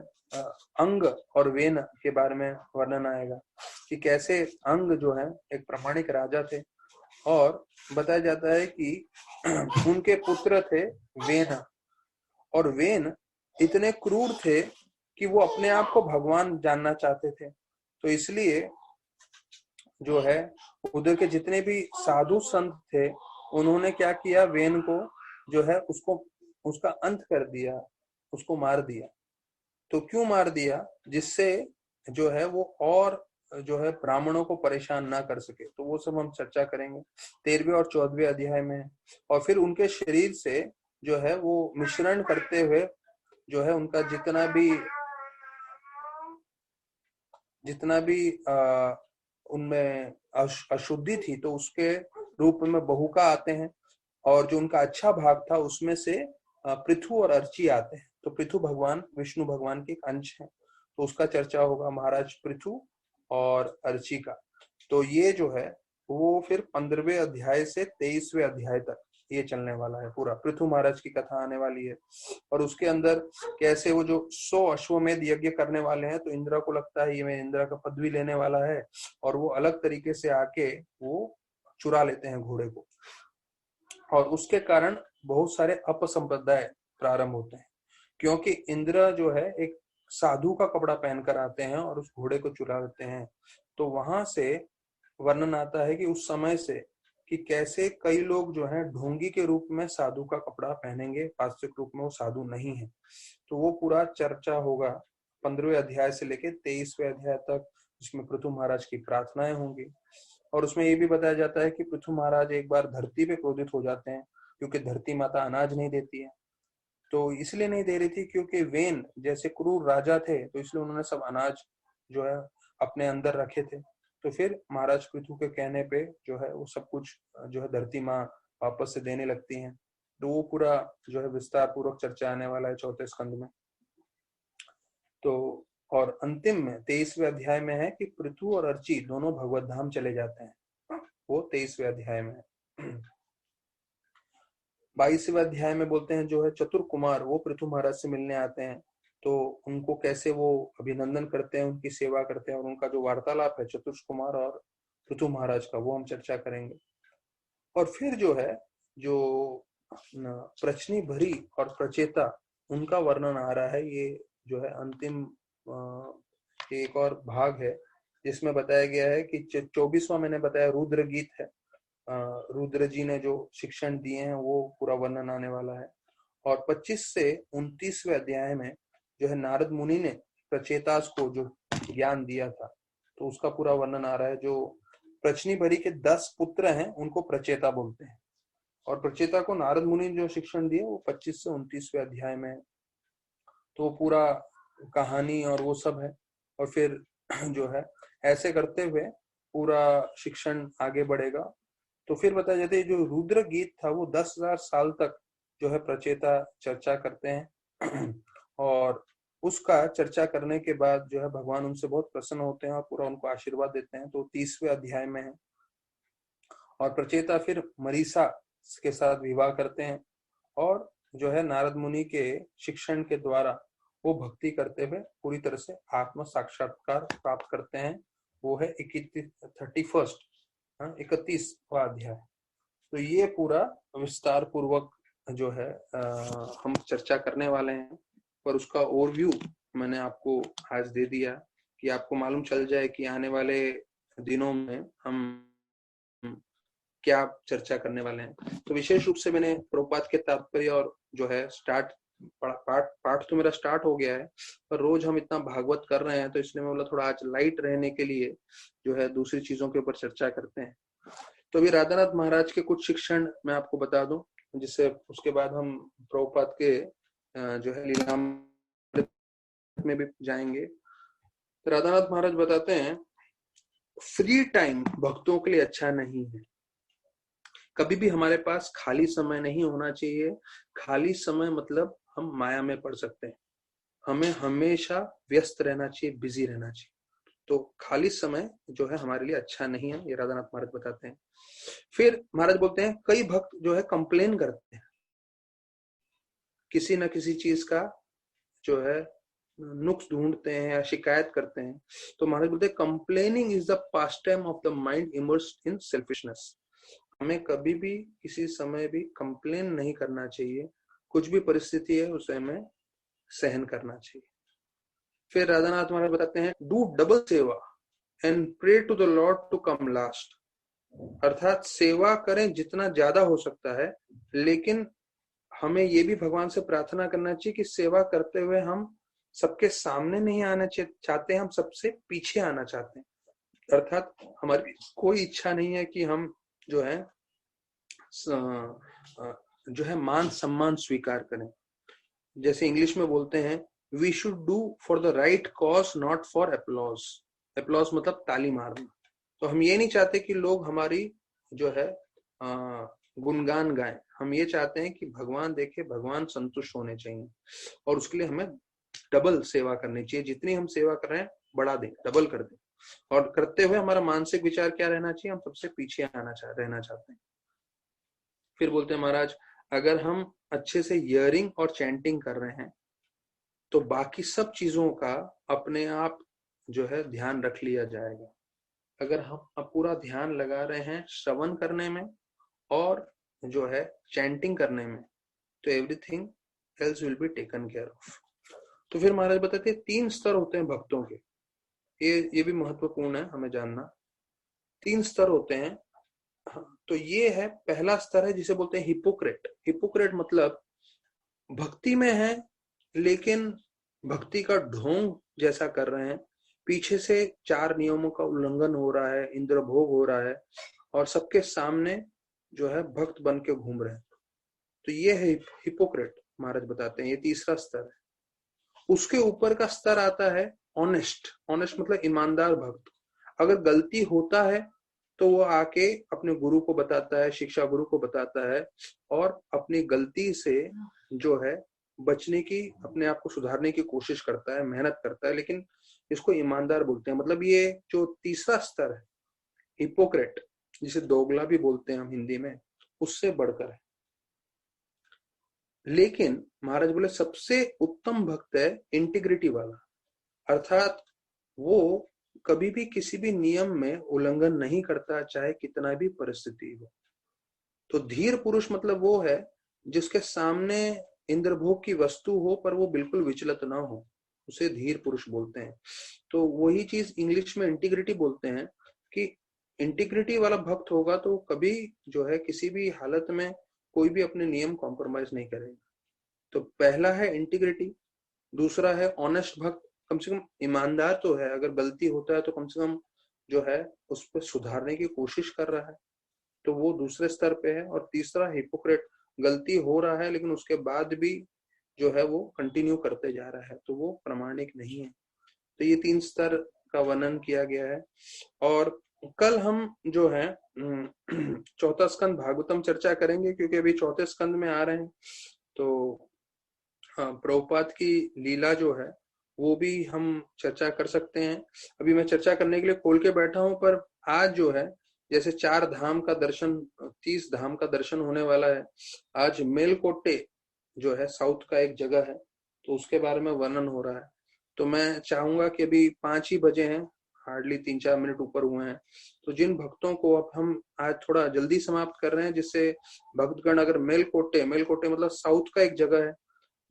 S1: अंग और वेन के बारे में वर्णन आएगा कि कैसे अंग जो है एक प्रामाणिक राजा थे और बताया जाता है कि उनके पुत्र थे वेन, और वेन इतने क्रूर थे कि वो अपने आप को भगवान जानना चाहते थे। तो इसलिए जो है उधर के जितने भी साधु संत थे उन्होंने क्या किया, वेन को जो है उसको उसका अंत कर दिया, उसको मार दिया। तो क्यों मार दिया? जिससे जो है वो और जो है ब्राह्मणों को परेशान ना कर सके। तो वो सब हम चर्चा करेंगे 13वें और 14वें अध्याय में। और फिर उनके शरीर से जो है वो मिश्रण करते हुए जो है उनका जितना भी उनमें अशुद्धि थी तो उसके रूप में बहुका आते हैं, और जो उनका अच्छा भाग था उसमें से पृथु और अर्ची आते हैं। तो पृथु भगवान विष्णु भगवान के अंश हैं, तो उसका चर्चा होगा महाराज पृथु और अर्ची का। तो ये जो है वो फिर 15वें अध्याय से 23वें अध्याय तक ये चलने वाला है पूरा। पृथु महाराज की कथा आने वाली है और उसके अंदर कैसे वो जो 100 अश्वमेध यज्ञ करने वाले हैं, तो इंद्र को लगता है ये मैं इंद्र का पदवी लेने वाला है, और वो अलग तरीके से आके वो चुरा लेते हैं घोड़े को, और उसके कारण बहुत सारे अपसंप्रदाय प्रारंभ होते हैं, क्योंकि इंद्र जो है एक साधु का कपड़ा पहनकर आते हैं और उस घोड़े को चुरा लेते हैं। तो वहां से वर्णन आता है कि उस समय से कि कैसे कई लोग जो है ढोंगी के रूप में साधु का कपड़ा पहनेंगे, वास्तविक रूप में वो साधु नहीं है। तो वो पूरा चर्चा होगा 15वें अध्याय से लेके 23वें अध्याय तक, जिसमें पृथु महाराज की प्रार्थनाएं होंगी। और उसमें ये भी बताया जाता है कि पृथु महाराज एक बार धरती पे क्रोधित हो जाते हैं, क्योंकि धरती माता अनाज नहीं देती है। तो इसलिए नहीं दे रही थी क्योंकि वेन जैसे क्रूर राजा थे, तो इसलिए उन्होंने सब अनाज जो है अपने अंदर रखे थे। तो फिर महाराज पृथु के कहने पे जो है वो सब कुछ जो है धरती माँ वापस से देने लगती हैं। तो वो पूरा जो है विस्तार पूर्वक चर्चा आने वाला है 4थे स्कंद में। तो और अंतिम में 23वें अध्याय में है कि पृथु और अर्ची दोनों भगवत धाम चले जाते हैं, वो 23वें अध्याय में है। 22वें अध्याय में बोलते हैं जो है चतुर कुमार वो पृथु महाराज से मिलने आते हैं, तो उनको कैसे वो अभिनंदन करते हैं, उनकी सेवा करते हैं, और उनका जो वार्तालाप है चतुर कुमार और पृथु महाराज का, वो हम चर्चा करेंगे। और फिर जो है जो प्रश्नी भरी और प्रचेता, उनका वर्णन आ रहा है। ये जो है अंतिम एक और भाग है जिसमें बताया गया है कि 24वां मैंने बताया रुद्र गीत है, रुद्र जी ने जो शिक्षण दिए हैं वो पूरा वर्णन आने वाला है। और 25 से 29वें अध्याय में जो है नारद मुनि ने प्रचेतास को जो ज्ञान दिया था, तो उसका पूरा वर्णन आ रहा है। जो प्रश्नी भरी के 10 पुत्र हैं उनको प्रचेता बोलते हैं, और प्रचेता को नारद मुनि ने जो शिक्षण दिए वो 25 से 29वें अध्याय में है। तो पूरा कहानी और वो सब है। और फिर जो है ऐसे करते हुए पूरा शिक्षण आगे बढ़ेगा। तो फिर बताया जाता है जो रुद्र गीत था वो 10,000 साल तक जो है प्रचेता चर्चा करते हैं और उसका चर्चा करने के बाद जो है भगवान उनसे बहुत प्रसन्न होते हैं और पूरा उनको आशीर्वाद देते हैं। तो 30वें अध्याय में है। और प्रचेता फिर मरीसा के साथ विवाह करते हैं और जो है नारद मुनि के शिक्षण के द्वारा वो भक्ति करते हुए पूरी तरह से आत्म साक्षात्कार प्राप्त करते हैं। वो है 31वां अध्याय। तो ये पूरा विस्तार पूर्वक जो है हम चर्चा करने वाले हैं, पर उसका ओवरव्यू मैंने आपको आज दे दिया कि आपको मालूम चल जाए कि आने वाले दिनों में हम क्या चर्चा करने वाले हैं। तो विशेष रूप से मैंने प्रभुपाद के तात्पर्य और जो है पाठ तो मेरा स्टार्ट हो गया है, पर रोज हम इतना भागवत कर रहे हैं तो इसलिए मैं बोला थोड़ा आज लाइट रहने के लिए जो है दूसरी चीजों के ऊपर चर्चा करते हैं। तो अभी राधानाथ महाराज के कुछ शिक्षण मैं आपको बता दूं, जिससे उसके बाद हम प्रभुपाद के जो है लीलामृत में भी जाएंगे। तो राधानाथ महाराज बताते हैं फ्री टाइम भक्तों के लिए अच्छा नहीं है। कभी भी हमारे पास खाली समय नहीं होना चाहिए। खाली समय मतलब हम माया में पड़ सकते हैं। हमें हमेशा व्यस्त रहना चाहिए, बिजी रहना चाहिए। तो खाली समय जो है हमारे लिए अच्छा नहीं है, ये राधानाथ महाराज बताते हैं। फिर महाराज बोलते हैं कई भक्त जो है कंप्लेन करते हैं, किसी न किसी चीज का जो है नुक्स ढूंढते हैं या शिकायत करते हैं। तो महाराज बोलते हैं complaining is the past time of the mind immersed in selfishness. हमें कभी भी किसी समय भी कंप्लेन नहीं करना चाहिए। कुछ भी परिस्थिति है उसे हमें सहन करना चाहिए। फिर राधानाथ महाराज बताते हैं do double seva and pray to the Lord to come last. अर्थात सेवा करें जितना ज्यादा हो सकता है, लेकिन हमें ये भी भगवान से प्रार्थना करना चाहिए कि सेवा करते हुए हम सबके सामने नहीं आना चाहते, हम सबसे पीछे आना चाहते हैं। अर्थात हमारी कोई इच्छा नहीं है कि हम जो है मान सम्मान स्वीकार करें। जैसे इंग्लिश में बोलते हैं we should do for the right cause not for applause. Applause मतलब ताली मारना। तो हम ये नहीं चाहते कि लोग हमारी जो है गुणगान गाएं। हम ये चाहते हैं कि भगवान देखे, भगवान संतुष्ट होने चाहिए, और उसके लिए हमें डबल सेवा करनी चाहिए। जितनी हम सेवा कर रहे हैं बढ़ा दें, डबल कर दें। और करते हुए हमारा मानसिक विचार क्या रहना चाहिए, हम सबसे पीछे रहना चाहते हैं। फिर बोलते हैं महाराज, अगर हम अच्छे से हियरिंग और चैंटिंग कर रहे हैं तो बाकी सब चीजों का अपने आप जो है ध्यान रख लिया जाएगा। अगर हम अब पूरा ध्यान लगा रहे हैं श्रवण करने में और जो है चैंटिंग करने में, तो everything else will be taken care of. तो फिर महाराज बताते हैं 3 स्तर होते हैं भक्तों के। ये भी महत्वपूर्ण है हमें जानना। 3 स्तर होते हैं। तो ये है, पहला स्तर है जिसे बोलते हैं हिपोक्रेट। हिपोक्रेट मतलब भक्ति में है लेकिन भक्ति का ढोंग जैसा कर रहे हैं, पीछे से 4 नियमों का उल्लंघन हो रहा है, इंद्र भोग हो रहा है और सबके सामने जो है भक्त बन के घूम रहे हैं। तो ये है हिपोक्रेट, महाराज बताते हैं, ये तीसरा स्तर है। उसके ऊपर का स्तर आता है ऑनेस्ट। ऑनेस्ट मतलब ईमानदार भक्त। अगर गलती होता है तो वो आके अपने गुरु को बताता है, शिक्षा गुरु को बताता है और अपनी गलती से जो है बचने की, अपने आप को सुधारने की कोशिश करता है, मेहनत करता है, लेकिन इसको ईमानदार बोलते हैं। मतलब ये जो तीसरा स्तर है हिपोक्रेट, जिसे दोगला भी बोलते हैं हम हिंदी में, उससे बढ़कर है। लेकिन महाराज बोले सबसे उत्तम भक्त है इंटीग्रिटी वाला, अर्थात वो कभी भी किसी भी नियम में उल्लंघन नहीं करता, चाहे कितना भी परिस्थिति हो। तो धीर पुरुष मतलब वो है जिसके सामने इंद्रभोग की वस्तु हो पर वो बिल्कुल विचलित ना हो, उसे धीर पुरुष बोलते हैं। तो वही चीज इंग्लिश में इंटीग्रिटी बोलते हैं कि इंटीग्रिटी वाला भक्त होगा तो कभी जो है किसी भी हालत में कोई भी अपने नियम कॉम्प्रोमाइज नहीं करेगा। तो पहला है इंटीग्रिटी, दूसरा है ऑनेस्ट भक्त, कम से कम ईमानदार तो है, अगर गलती होता है तो कम से कम जो है उस पर सुधारने की कोशिश कर रहा है, तो वो दूसरे स्तर पे है। और तीसरा हिपोक्रेट, गलती हो रहा है लेकिन उसके बाद भी जो है वो कंटिन्यू करते जा रहा है, तो वो प्रामाणिक नहीं है। तो ये 3 स्तर का वर्णन किया गया है। और कल हम जो है 4था स्कंद भागवतम चर्चा करेंगे, क्योंकि अभी 4थे स्कंद में आ रहे हैं। तो प्रभुपाद की लीला जो है वो भी हम चर्चा कर सकते हैं। अभी मैं चर्चा करने के लिए खोल के बैठा हूं, पर आज जो है जैसे 4 धाम का दर्शन, 30 धाम का दर्शन होने वाला है। आज मेलकोटे जो है साउथ का एक जगह है, तो उसके बारे में वर्णन हो रहा है। तो मैं चाहूंगा कि अभी 5 ही बजे हैं, हार्डली 3-4 मिनट ऊपर हुए हैं, तो जिन भक्तों को अब हम आज थोड़ा जल्दी समाप्त कर रहे हैं, जिससे भक्तगण अगर मेलकोटे मतलब साउथ का एक जगह है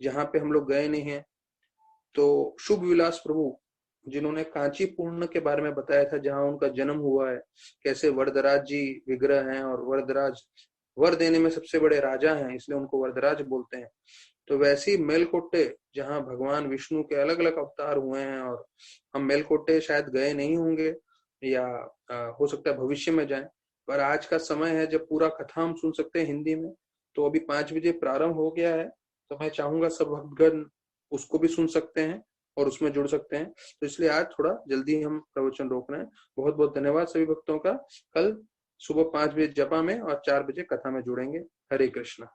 S1: जहाँ पे हम लोग गए नहीं हैं, तो शुभ विलास प्रभु जिन्होंने कांची पूर्ण के बारे में बताया था, जहाँ उनका जन्म हुआ है, कैसे वरदराज जी विग्रह हैं और वरदराज वर देने में सबसे बड़े राजा हैं, इसलिए उनको वरदराज बोलते हैं। तो वैसे ही मेलकोटे जहाँ भगवान विष्णु के अलग अलग अवतार हुए हैं, और हम मेलकोटे शायद गए नहीं होंगे या हो सकता है भविष्य में जाएं, पर आज का समय है जब पूरा कथा हम सुन सकते हैं हिंदी में। तो अभी 5 बजे प्रारंभ हो गया है, तो मैं चाहूंगा सब भक्तगण उसको भी सुन सकते हैं और उसमें जुड़ सकते हैं। तो इसलिए आज थोड़ा जल्दी हम प्रवचन रोक रहे हैं। बहुत बहुत धन्यवाद सभी भक्तों का। कल सुबह 5 बजे जपा में और 4 बजे कथा में जुड़ेंगे। हरे कृष्णा।